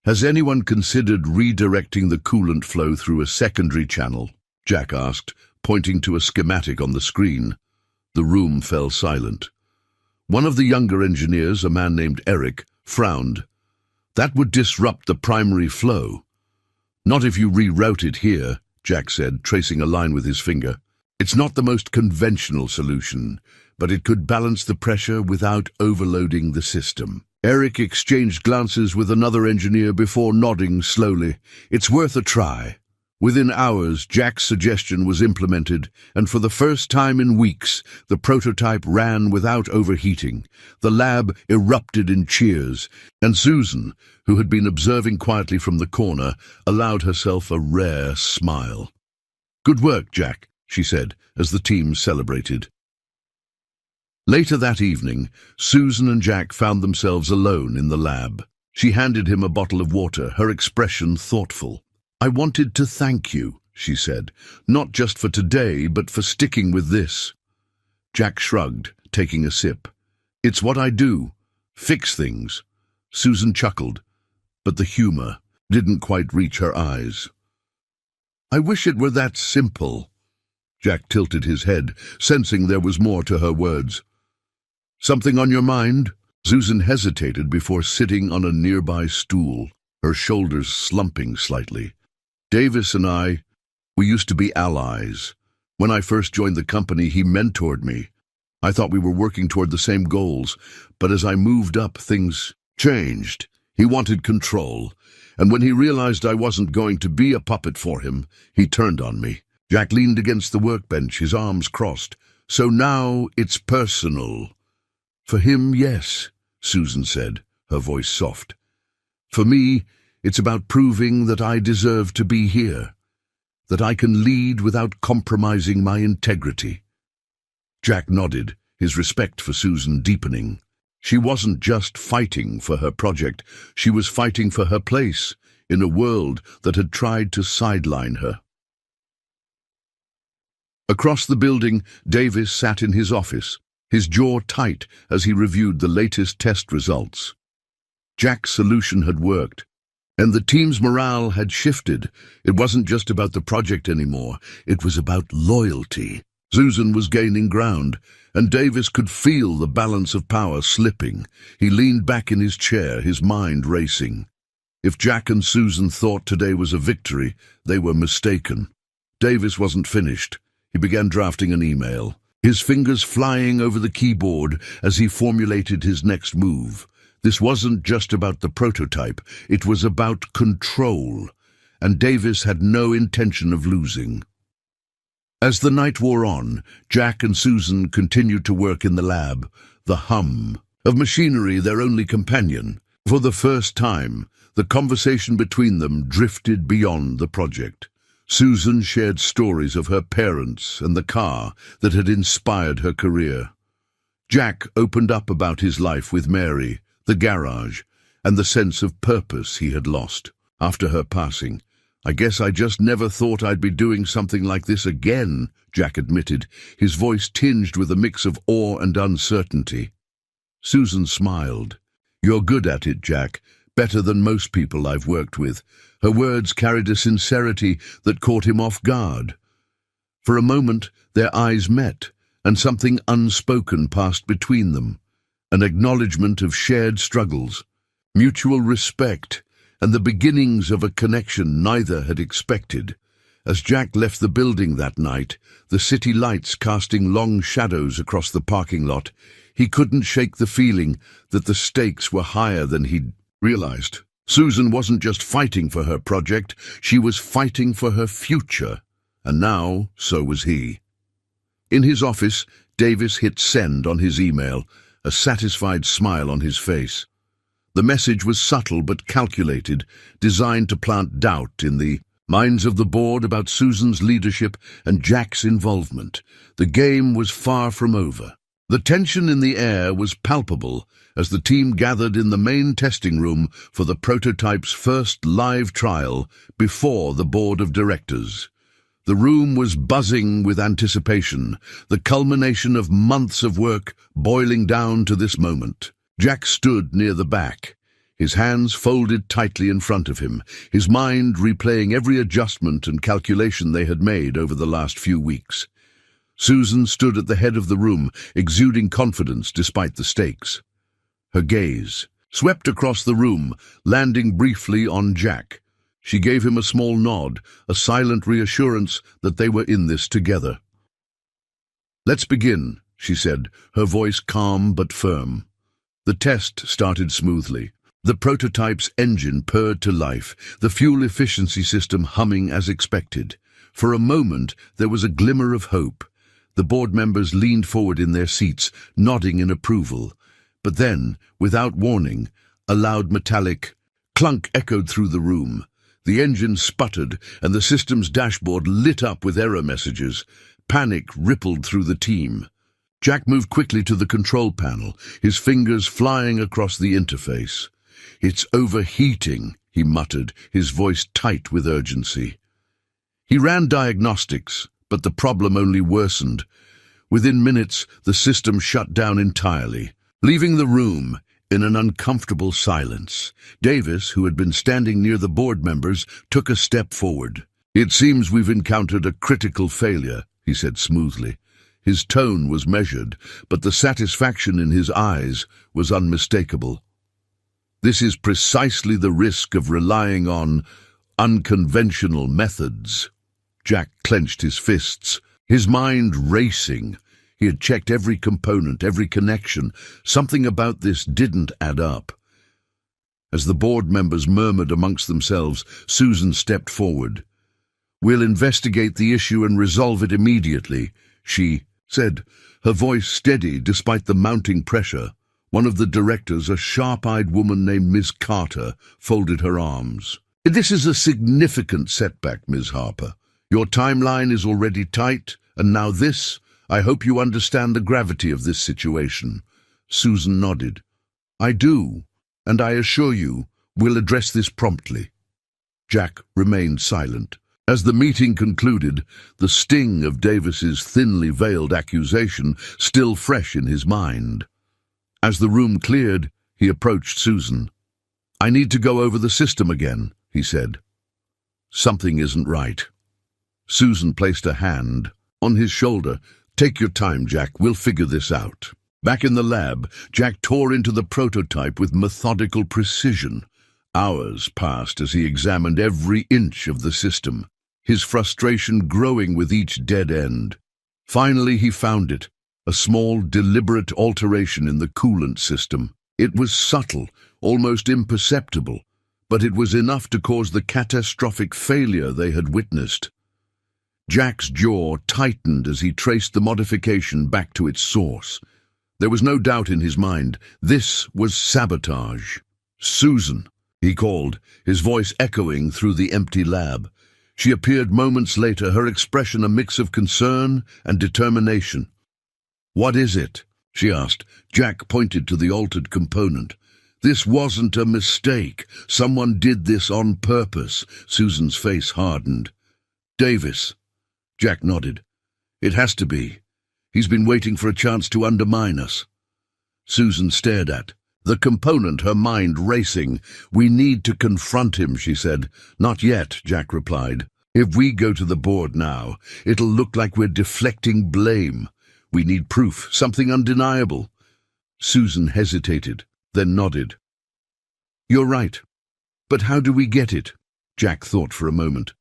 "Has anyone considered redirecting the coolant flow through a secondary channel?" Jack asked, pointing to a schematic on the screen. The room fell silent. One of the younger engineers, a man named Eric, frowned. "That would disrupt the primary flow." "Not if you reroute it here," Jack said, tracing a line with his finger. "It's not the most conventional solution, but it could balance the pressure without overloading the system." Eric exchanged glances with another engineer before nodding slowly. "It's worth a try." Within hours, Jack's suggestion was implemented, and for the first time in weeks, the prototype ran without overheating. The lab erupted in cheers, and Susan, who had been observing quietly from the corner, allowed herself a rare smile. "Good work, Jack," she said, as the team celebrated. Later that evening, Susan and Jack found themselves alone in the lab. She handed him a bottle of water, her expression thoughtful. "I wanted to thank you," she said, "not just for today, but for sticking with this." Jack shrugged, taking a sip. "It's what I do. Fix things." Susan chuckled, but the humor didn't quite reach her eyes. "I wish it were that simple." Jack tilted his head, sensing there was more to her words. "Something on your mind?" Susan hesitated before sitting on a nearby stool, her shoulders slumping slightly. "Davis and we used to be allies. When I first joined the company, he mentored me. I thought we were working toward the same goals, but as I moved up, things changed. He wanted control, and when he realized I wasn't going to be a puppet for him, he turned on me." Jack leaned against the workbench, his arms crossed. "So now it's personal." "For him, yes," Susan said, her voice soft. "For me, it's about proving that I deserve to be here, that I can lead without compromising my integrity." Jack nodded, his respect for Susan deepening. She wasn't just fighting for her project, she was fighting for her place in a world that had tried to sideline her. Across the building, Davis sat in his office, his jaw tight as he reviewed the latest test results. Jack's solution had worked, and the team's morale had shifted. It wasn't just about the project anymore, it was about loyalty. Susan was gaining ground, and Davis could feel the balance of power slipping. He leaned back in his chair, his mind racing. If Jack and Susan thought today was a victory, they were mistaken. Davis wasn't finished. He began drafting an email, his fingers flying over the keyboard as he formulated his next move. This wasn't just about the prototype, it was about control, and Davis had no intention of losing. As the night wore on, Jack and Susan continued to work in the lab, the hum of machinery their only companion. For the first time, the conversation between them drifted beyond the project. Susan shared stories of her parents and the car that had inspired her career. Jack opened up about his life with Mary, the garage, and the sense of purpose he had lost after her passing. "I guess I just never thought I'd be doing something like this again," Jack admitted, his voice tinged with a mix of awe and uncertainty. Susan smiled. "You're good at it, Jack, better than most people I've worked with." Her words carried a sincerity that caught him off guard. For a moment, their eyes met, and something unspoken passed between them, an acknowledgement of shared struggles, mutual respect, and the beginnings of a connection neither had expected. As Jack left the building that night, the city lights casting long shadows across the parking lot, he couldn't shake the feeling that the stakes were higher than he'd realized. Susan wasn't just fighting for her project, she was fighting for her future, and now so was he. In his office, Davis hit send on his email, a satisfied smile on his face. The message was subtle but calculated, designed to plant doubt in the minds of the board about Susan's leadership and Jack's involvement. The game was far from over. The tension in the air was palpable as the team gathered in the main testing room for the prototype's first live trial before the board of directors. The room was buzzing with anticipation, the culmination of months of work boiling down to this moment. Jack stood near the back, his hands folded tightly in front of him, his mind replaying every adjustment and calculation they had made over the last few weeks. Susan stood at the head of the room, exuding confidence despite the stakes. Her gaze swept across the room, landing briefly on Jack. She gave him a small nod, a silent reassurance that they were in this together. "Let's begin," she said, her voice calm but firm. The test started smoothly. The prototype's engine purred to life, the fuel efficiency system humming as expected. For a moment, there was a glimmer of hope. The board members leaned forward in their seats, nodding in approval. But then, without warning, a loud metallic clunk echoed through the room. The engine sputtered, and the system's dashboard lit up with error messages. Panic rippled through the team. Jack moved quickly to the control panel, his fingers flying across the interface. "It's overheating," he muttered, his voice tight with urgency. He ran diagnostics, but the problem only worsened. Within minutes, the system shut down entirely, leaving the room in an uncomfortable silence. Davis, who had been standing near the board members, took a step forward. "It seems we've encountered a critical failure," he said smoothly. His tone was measured, but the satisfaction in his eyes was unmistakable. "This is precisely the risk of relying on unconventional methods." Jack clenched his fists, his mind racing. He had checked every component, every connection. Something about this didn't add up. As the board members murmured amongst themselves, Susan stepped forward. "We'll investigate the issue and resolve it immediately," she said, her voice steady despite the mounting pressure. One of the directors, a sharp-eyed woman named Miss Carter, folded her arms. "This is a significant setback, Ms. Harper. Your timeline is already tight, and now this. I hope you understand the gravity of this situation." Susan nodded. "I do, and I assure you, we'll address this promptly." Jack remained silent. As the meeting concluded, the sting of Davis's thinly veiled accusation still fresh in his mind. As the room cleared, he approached Susan. "I need to go over the system again," he said. "Something isn't right." Susan placed a hand on his shoulder. "Take your time, Jack. We'll figure this out." Back in the lab, Jack tore into the prototype with methodical precision. Hours passed as he examined every inch of the system, his frustration growing with each dead end. Finally, he found it, a small, deliberate alteration in the coolant system. It was subtle, almost imperceptible, but it was enough to cause the catastrophic failure they had witnessed. Jack's jaw tightened as he traced the modification back to its source. There was no doubt in his mind, this was sabotage. "Susan," he called, his voice echoing through the empty lab. She appeared moments later, her expression a mix of concern and determination. "What is it?" she asked. Jack pointed to the altered component. "This wasn't a mistake. Someone did this on purpose." Susan's face hardened. "Davis." Jack nodded. "It has to be. He's been waiting for a chance to undermine us." Susan stared at the component, her mind racing. "We need to confront him," she said. "Not yet," Jack replied. "If we go to the board now, it'll look like we're deflecting blame. We need proof, something undeniable." Susan hesitated, then nodded. "You're right. But how do we get it?" Jack thought for a moment.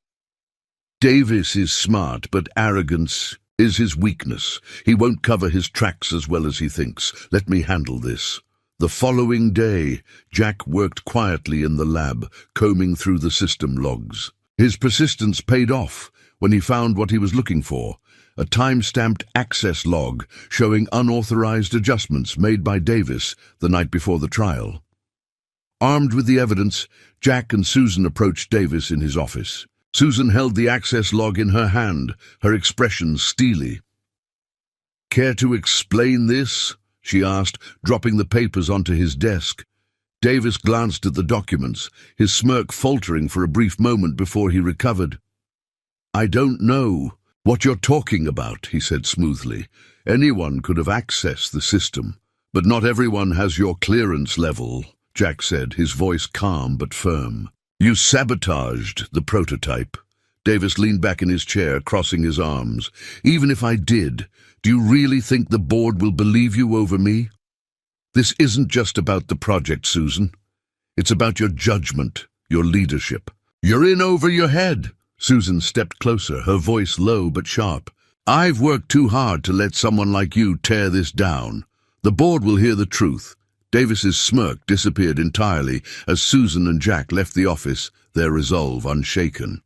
"Davis is smart, but arrogance is his weakness. He won't cover his tracks as well as he thinks. Let me handle this." The following day, Jack worked quietly in the lab, combing through the system logs. His persistence paid off when he found what he was looking for, a time-stamped access log showing unauthorized adjustments made by Davis the night before the trial. Armed with the evidence, Jack and Susan approached Davis in his office. Susan held the access log in her hand, her expression steely. "Care to explain this?" she asked, dropping the papers onto his desk. Davis glanced at the documents, his smirk faltering for a brief moment before he recovered. "I don't know what you're talking about," he said smoothly. "Anyone could have accessed the system, but not everyone has your clearance level," Jack said, his voice calm but firm. "You sabotaged the prototype." Davis leaned back in his chair, crossing his arms. "Even if I did, do you really think the board will believe you over me? This isn't just about the project, Susan. It's about your judgment, your leadership. You're in over your head." Susan stepped closer, her voice low but sharp. "I've worked too hard to let someone like you tear this down. The board will hear the truth." Davis's smirk disappeared entirely as Susan and Jack left the office, their resolve unshaken.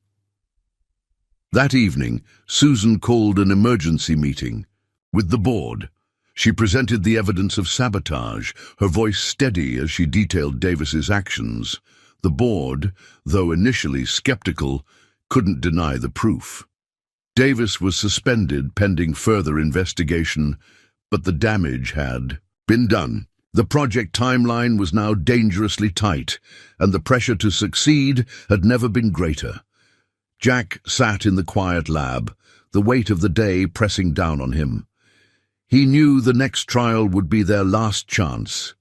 That evening, Susan called an emergency meeting with the board. She presented the evidence of sabotage, her voice steady as she detailed Davis's actions. The board, though initially skeptical, couldn't deny the proof. Davis was suspended pending further investigation, but the damage had been done. The project timeline was now dangerously tight, and the pressure to succeed had never been greater. Jack sat in the quiet lab, the weight of the day pressing down on him. He knew the next trial would be their last chance.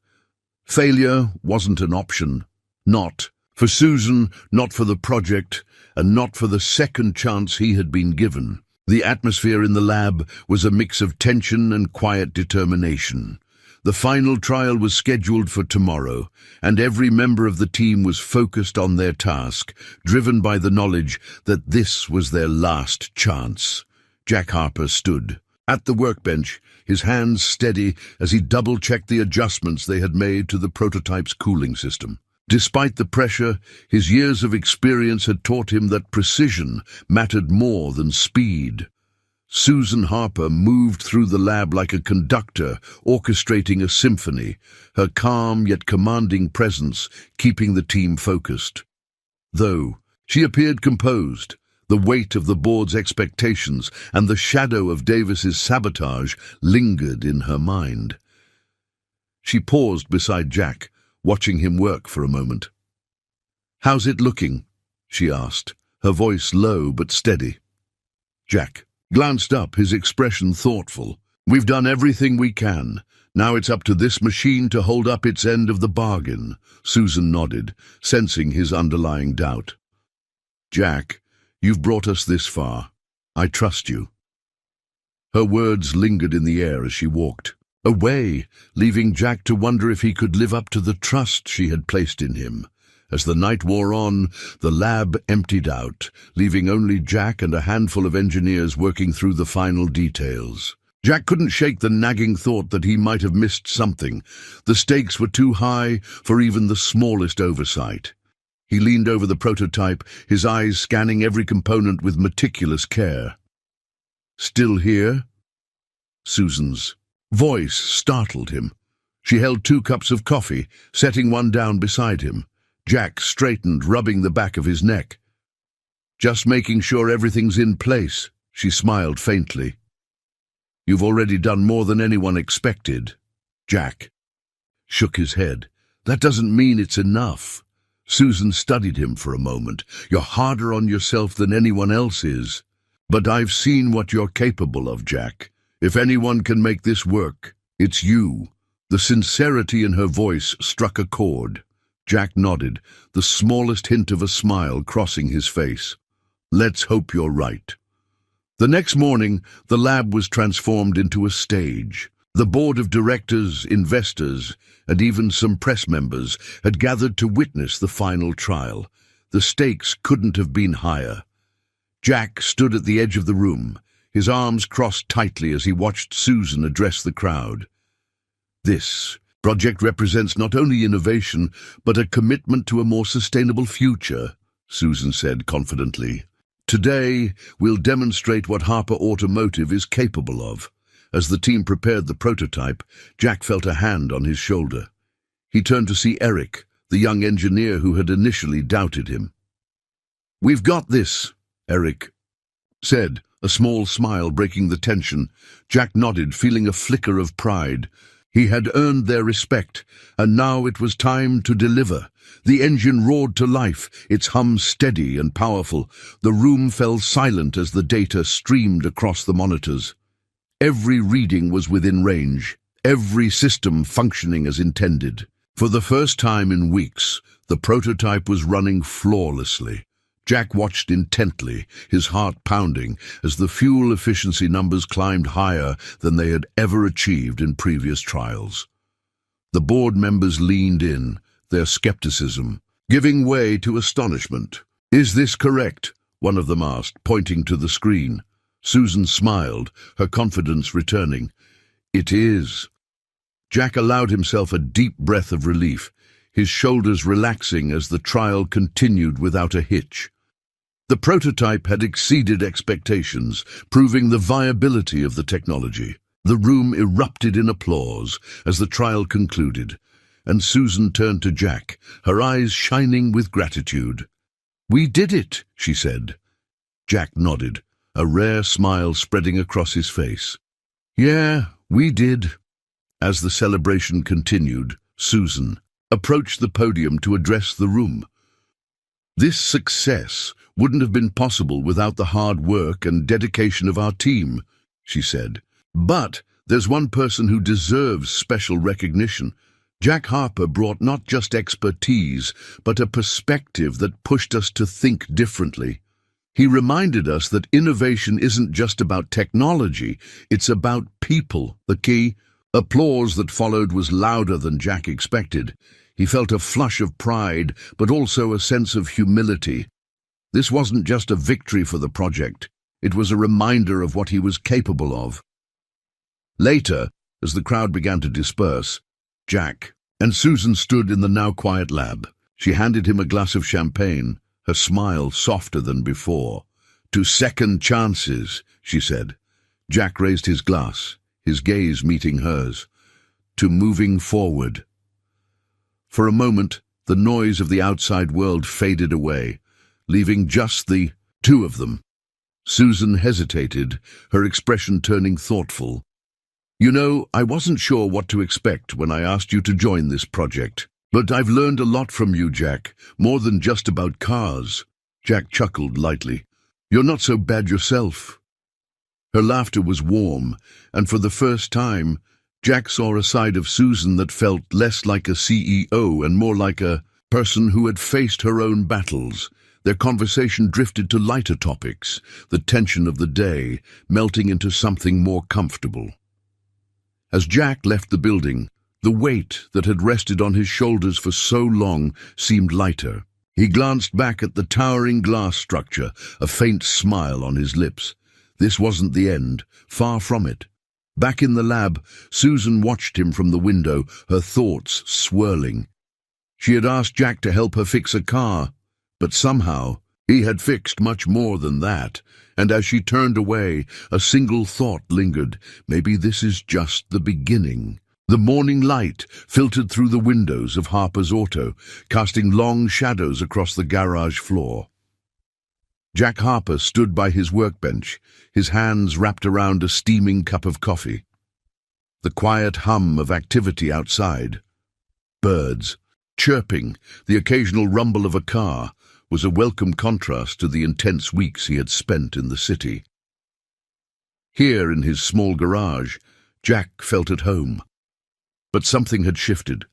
Failure wasn't an option. Not for Susan, not for the project, and not for the second chance he had been given. The atmosphere in the lab was a mix of tension and quiet determination. The final trial was scheduled for tomorrow, and every member of the team was focused on their task, driven by the knowledge that this was their last chance. Jack Harper stood at the workbench, his hands steady as he double-checked the adjustments they had made to the prototype's cooling system. Despite the pressure, his years of experience had taught him that precision mattered more than speed. Susan Harper moved through the lab like a conductor orchestrating a symphony, her calm yet commanding presence keeping the team focused. Though she appeared composed, the weight of the board's expectations and the shadow of Davis's sabotage lingered in her mind. She paused beside Jack, watching him work for a moment. "How's it looking?" she asked, her voice low but steady. Jack glanced up, his expression thoughtful. "We've done everything we can. Now it's up to this machine to hold up its end of the bargain." Susan nodded, sensing his underlying doubt. "Jack, you've brought us this far. I trust you." Her words lingered in the air as she walked away, leaving Jack to wonder if he could live up to the trust she had placed in him. As the night wore on, the lab emptied out, leaving only Jack and a handful of engineers working through the final details. Jack couldn't shake the nagging thought that he might have missed something. The stakes were too high for even the smallest oversight. He leaned over the prototype, his eyes scanning every component with meticulous care. "Still here?" Susan's voice startled him. She held 2 cups of coffee, setting one down beside him. Jack straightened, rubbing the back of his neck. "Just making sure everything's in place," she smiled faintly. "You've already done more than anyone expected." Jack shook his head. "That doesn't mean it's enough." Susan studied him for a moment. "You're harder on yourself than anyone else is. But I've seen what you're capable of, Jack. If anyone can make this work, it's you." The sincerity in her voice struck a chord. Jack nodded, the smallest hint of a smile crossing his face. "Let's hope you're right." The next morning, the lab was transformed into a stage. The board of directors, investors, and even some press members had gathered to witness the final trial. The stakes couldn't have been higher. Jack stood at the edge of the room, his arms crossed tightly as he watched Susan address the crowd. "This project represents not only innovation, but a commitment to a more sustainable future," Susan said confidently. "Today, we'll demonstrate what Harper Automotive is capable of." As the team prepared the prototype, Jack felt a hand on his shoulder. He turned to see Eric, the young engineer who had initially doubted him. "We've got this," Eric said, a small smile breaking the tension. Jack nodded, feeling a flicker of pride. He had earned their respect, and now it was time to deliver. The engine roared to life, its hum steady and powerful. The room fell silent as the data streamed across the monitors. Every reading was within range, every system functioning as intended. For the first time in weeks, the prototype was running flawlessly. Jack watched intently, his heart pounding, as the fuel efficiency numbers climbed higher than they had ever achieved in previous trials. The board members leaned in, their skepticism giving way to astonishment. "Is this correct?" one of them asked, pointing to the screen. Susan smiled, her confidence returning. "It is." Jack allowed himself a deep breath of relief, his shoulders relaxing as the trial continued without a hitch. The prototype had exceeded expectations, proving the viability of the technology. The room erupted in applause as the trial concluded, and Susan turned to Jack, her eyes shining with gratitude. "We did it," she said. Jack nodded, a rare smile spreading across his face. "Yeah, we did." As the celebration continued, Susan approached the podium to address the room. "This success wouldn't have been possible without the hard work and dedication of our team," she said. "But there's one person who deserves special recognition. Jack Harper brought not just expertise, but a perspective that pushed us to think differently. He reminded us that innovation isn't just about technology, it's about people." The key applause that followed was louder than Jack expected. He felt a flush of pride, but also a sense of humility. This wasn't just a victory for the project, it was a reminder of what he was capable of. Later, as the crowd began to disperse, Jack and Susan stood in the now quiet lab. She handed him a glass of champagne, her smile softer than before. "To second chances," she said. Jack raised his glass, his gaze meeting hers. "To moving forward." For a moment, the noise of the outside world faded away, leaving just the two of them. Susan hesitated, her expression turning thoughtful. "You know, I wasn't sure what to expect when I asked you to join this project. But I've learned a lot from you, Jack, more than just about cars." Jack chuckled lightly. "You're not so bad yourself." Her laughter was warm, and for the first time, Jack saw a side of Susan that felt less like a CEO and more like a person who had faced her own battles. Their conversation drifted to lighter topics, the tension of the day, melting into something more comfortable. As Jack left the building, the weight that had rested on his shoulders for so long seemed lighter. He glanced back at the towering glass structure, a faint smile on his lips. This wasn't the end, far from it. Back in the lab, Susan watched him from the window, her thoughts swirling. She had asked Jack to help her fix a car, but somehow he had fixed much more than that, and as she turned away, a single thought lingered. Maybe this is just the beginning. The morning light filtered through the windows of Harper's auto, casting long shadows across the garage floor. Jack Harper stood by his workbench, his hands wrapped around a steaming cup of coffee. The quiet hum of activity outside, birds, chirping, the occasional rumble of a car, was a welcome contrast to the intense weeks he had spent in the city. Here in his small garage, Jack felt at home. But something had shifted.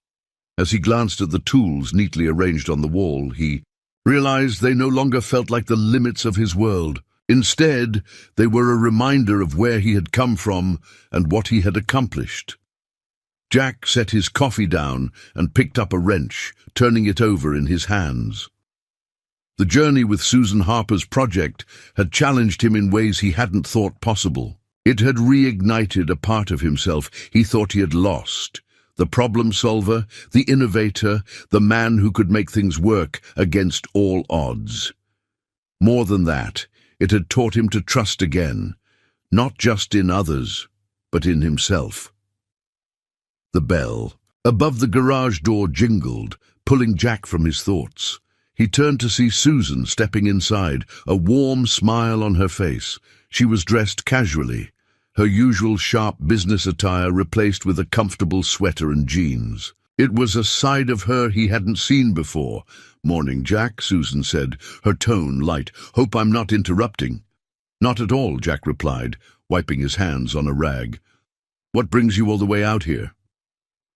As he glanced at the tools neatly arranged on the wall, he realized they no longer felt like the limits of his world. Instead, they were a reminder of where he had come from and what he had accomplished. Jack set his coffee down and picked up a wrench, turning it over in his hands. The journey with Susan Harper's project had challenged him in ways he hadn't thought possible. It had reignited a part of himself he thought he had lost. The problem solver, the innovator, the man who could make things work against all odds. More than that, it had taught him to trust again, not just in others, but in himself. The bell above the garage door jingled, pulling Jack from his thoughts. He turned to see Susan stepping inside, a warm smile on her face. She was dressed casually, her usual sharp business attire replaced with a comfortable sweater and jeans. It was a side of her he hadn't seen before. "Morning, Jack," Susan said, her tone light. "Hope I'm not interrupting." "Not at all," Jack replied, wiping his hands on a rag. "What brings you all the way out here?"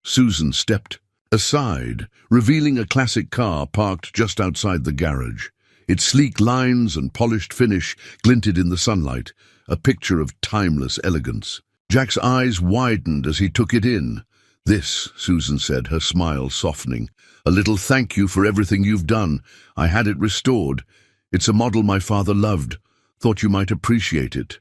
Susan stepped aside, revealing a classic car parked just outside the garage. Its sleek lines and polished finish glinted in the sunlight, a picture of timeless elegance. Jack's eyes widened as he took it in. "This," Susan said, her smile softening, "a little thank you for everything you've done. I had it restored. It's a model my father loved. Thought you might appreciate it."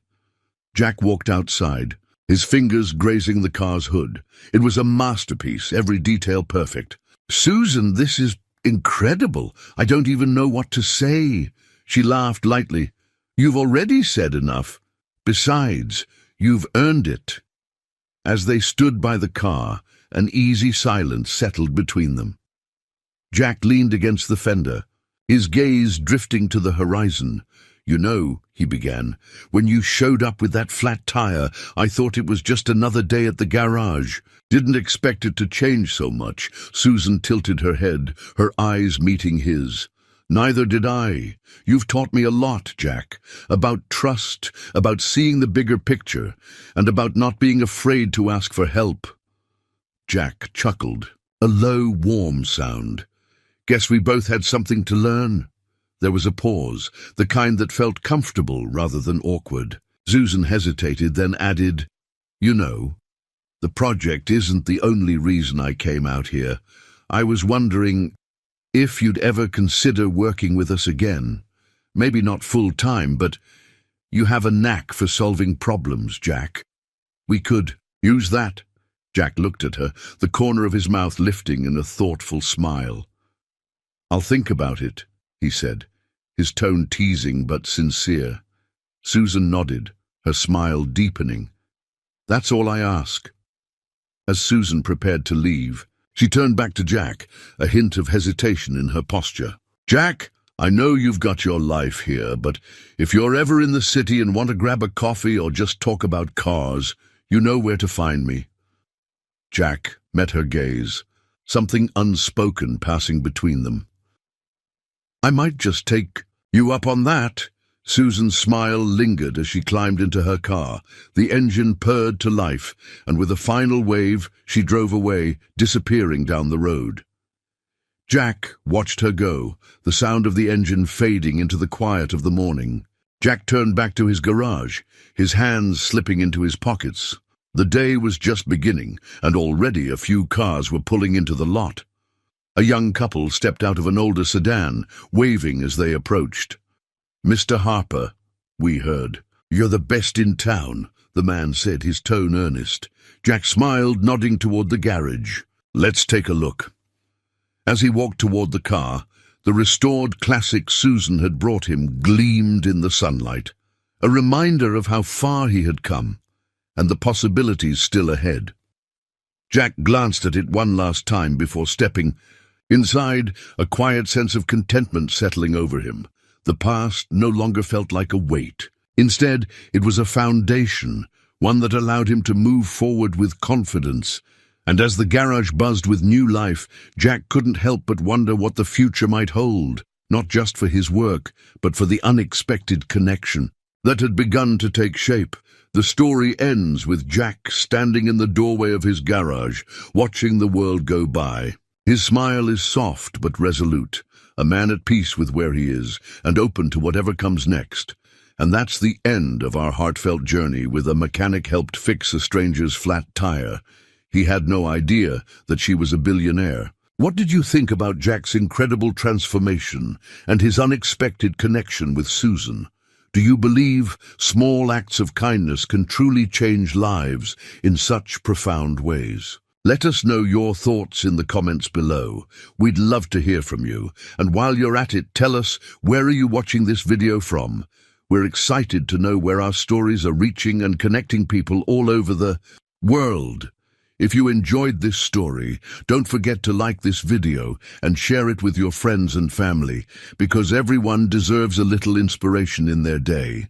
Jack walked outside, his fingers grazing the car's hood. It was a masterpiece, every detail perfect. "Susan, this is incredible. I don't even know what to say." She laughed lightly. "You've already said enough. Besides, you've earned it." As they stood by the car, an easy silence settled between them. Jack leaned against the fender, his gaze drifting to the horizon. "You know," he began, "when you showed up with that flat tire, I thought it was just another day at the garage. Didn't expect it to change so much." Susan tilted her head, her eyes meeting his. "Neither did I. You've taught me a lot, Jack, about trust, about seeing the bigger picture, and about not being afraid to ask for help." Jack chuckled, a low, warm sound. "Guess we both had something to learn." There was a pause, the kind that felt comfortable rather than awkward. Susan hesitated, then added, "You know, the project isn't the only reason I came out here. I was wondering if you'd ever consider working with us again. Maybe not full-time, but you have a knack for solving problems, Jack. We could use that." Jack looked at her, the corner of his mouth lifting in a thoughtful smile. "I'll think about it," he said, his tone teasing but sincere. Susan nodded, her smile deepening. "That's all I ask." As Susan prepared to leave, she turned back to Jack, a hint of hesitation in her posture. "Jack, I know you've got your life here, but if you're ever in the city and want to grab a coffee or just talk about cars, you know where to find me." Jack met her gaze, something unspoken passing between them. "I might just take you up on that." Susan's smile lingered as she climbed into her car. The engine purred to life, and with a final wave, she drove away, disappearing down the road. Jack watched her go, the sound of the engine fading into the quiet of the morning. Jack turned back to his garage, his hands slipping into his pockets. The day was just beginning, and already a few cars were pulling into the lot. A young couple stepped out of an older sedan, waving as they approached. "Mr. Harper," we heard. "You're the best in town," the man said, his tone earnest. Jack smiled, nodding toward the garage. "Let's take a look." As he walked toward the car, the restored classic Susan had brought him gleamed in the sunlight, a reminder of how far he had come and the possibilities still ahead. Jack glanced at it one last time before stepping. Inside, a quiet sense of contentment settling over him. The past no longer felt like a weight. Instead, it was a foundation, one that allowed him to move forward with confidence. And as the garage buzzed with new life, Jack couldn't help but wonder what the future might hold, not just for his work, but for the unexpected connection that had begun to take shape. The story ends with Jack standing in the doorway of his garage, watching the world go by. His smile is soft but resolute, a man at peace with where he is and open to whatever comes next. And that's the end of our heartfelt journey with a mechanic helped fix a stranger's flat tire. He had no idea that she was a billionaire. What did you think about Jack's incredible transformation and his unexpected connection with Susan? Do you believe small acts of kindness can truly change lives in such profound ways? Let us know your thoughts in the comments below. We'd love to hear from you. And while you're at it, tell us, where are you watching this video from? We're excited to know where our stories are reaching and connecting people all over the world. If you enjoyed this story, don't forget to like this video and share it with your friends and family, because everyone deserves a little inspiration in their day.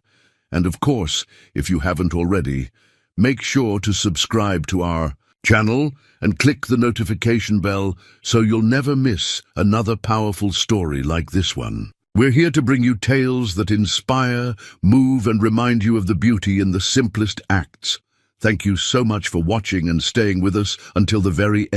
And of course, if you haven't already, make sure to subscribe to our channel and click the notification bell so you'll never miss another powerful story like this one. We're here to bring you tales that inspire, move, and remind you of the beauty in the simplest acts. Thank you so much for watching and staying with us until the very end.